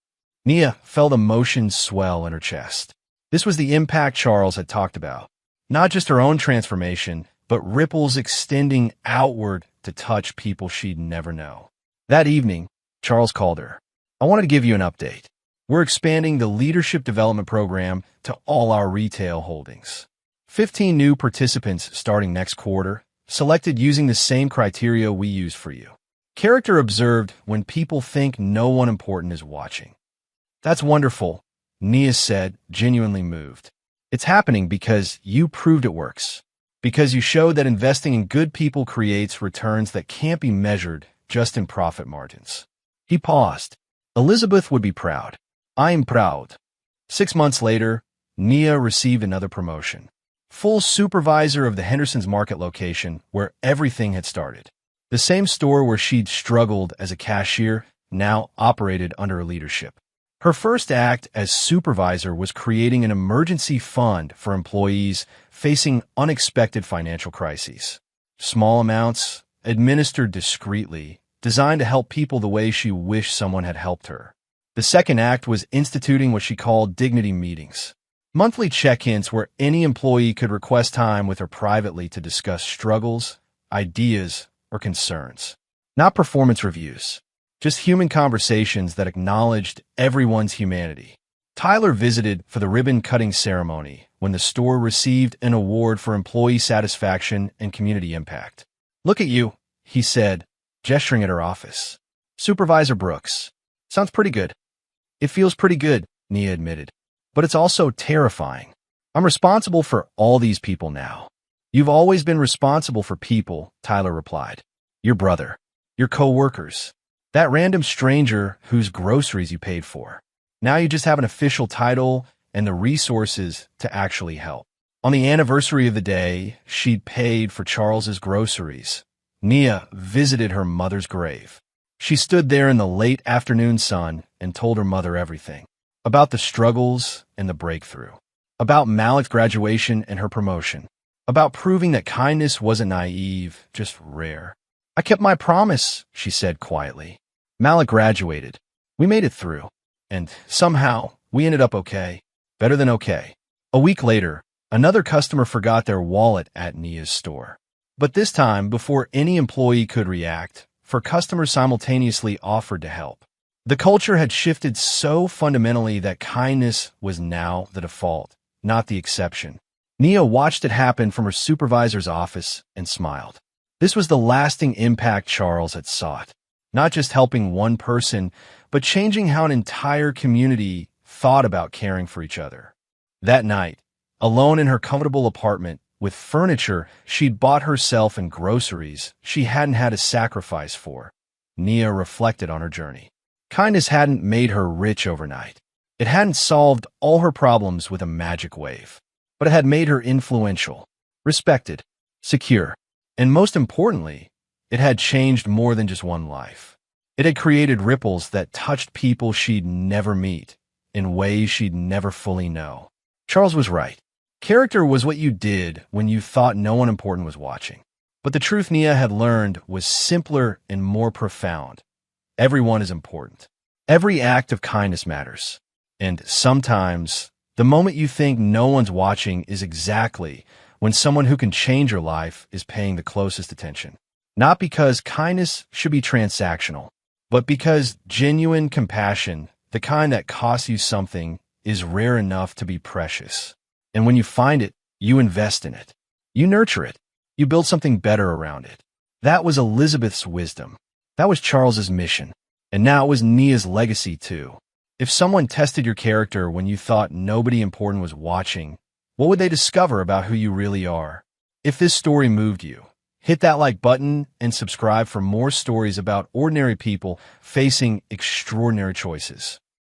Nia felt emotions swell in her chest. This was the impact Charles had talked about. Not just her own transformation, but ripples extending outward to touch people she'd never know. That evening, Charles called her. "I wanted to give you an update. We're expanding the leadership development program to all our retail holdings. 15 new participants starting next quarter, selected using the same criteria we use for you. Character observed when people think no one important is watching." "That's wonderful," Nia said, genuinely moved. "It's happening because you proved it works. Because you showed that investing in good people creates returns that can't be measured just in profit margins." He paused. "Elizabeth would be proud." "I'm proud." 6 months later, Nia received another promotion. Full supervisor of the Henderson's Market location where everything had started. The same store where she'd struggled as a cashier now operated under her leadership. Her first act as supervisor was creating an emergency fund for employees facing unexpected financial crises. Small amounts, administered discreetly, designed to help people the way she wished someone had helped her. The second act was instituting what she called dignity meetings. Monthly check-ins where any employee could request time with her privately to discuss struggles, ideas, or concerns. Not performance reviews. Just human conversations that acknowledged everyone's humanity. Tyler visited for the ribbon-cutting ceremony when the store received an award for employee satisfaction and community impact. "Look at you," he said, gesturing at her office. "Supervisor Brooks. Sounds pretty good." "It feels pretty good," Nia admitted. "But it's also terrifying. I'm responsible for all these people now." "You've always been responsible for people," Tyler replied. "Your brother. Your co-workers. That random stranger whose groceries you paid for. Now you just have an official title and the resources to actually help." On the anniversary of the day she'd paid for Charles's groceries, Nia visited her mother's grave. She stood there in the late afternoon sun and told her mother everything. About the struggles and the breakthrough. About Malik's graduation and her promotion. About proving that kindness wasn't naive, just rare. "I kept my promise," she said quietly. "Malik graduated. We made it through. And somehow, we ended up okay. Better than okay." A week later, another customer forgot their wallet at Nia's store. But this time, before any employee could react, 4 customers simultaneously offered to help. The culture had shifted so fundamentally that kindness was now the default, not the exception. Nia watched it happen from her supervisor's office and smiled. This was the lasting impact Charles had sought, not just helping one person, but changing how an entire community thought about caring for each other. That night, alone in her comfortable apartment, with furniture she'd bought herself and groceries she hadn't had to sacrifice for, Nia reflected on her journey. Kindness hadn't made her rich overnight. It hadn't solved all her problems with a magic wave, but it had made her influential, respected, secure, and most importantly, it had changed more than just one life. It had created ripples that touched people she'd never meet, in ways she'd never fully know. Charles was right. Character was what you did when you thought no one important was watching. But the truth Nia had learned was simpler and more profound. Everyone is important. Every act of kindness matters. And sometimes, the moment you think no one's watching is exactly when someone who can change your life is paying the closest attention. Not because kindness should be transactional, but because genuine compassion, the kind that costs you something, is rare enough to be precious. And when you find it, you invest in it. You nurture it. You build something better around it. That was Elizabeth's wisdom. That was Charles's mission. And now it was Nia's legacy too. If someone tested your character when you thought nobody important was watching, what would they discover about who you really are? If this story moved you, hit that like button and subscribe for more stories about ordinary people facing extraordinary choices.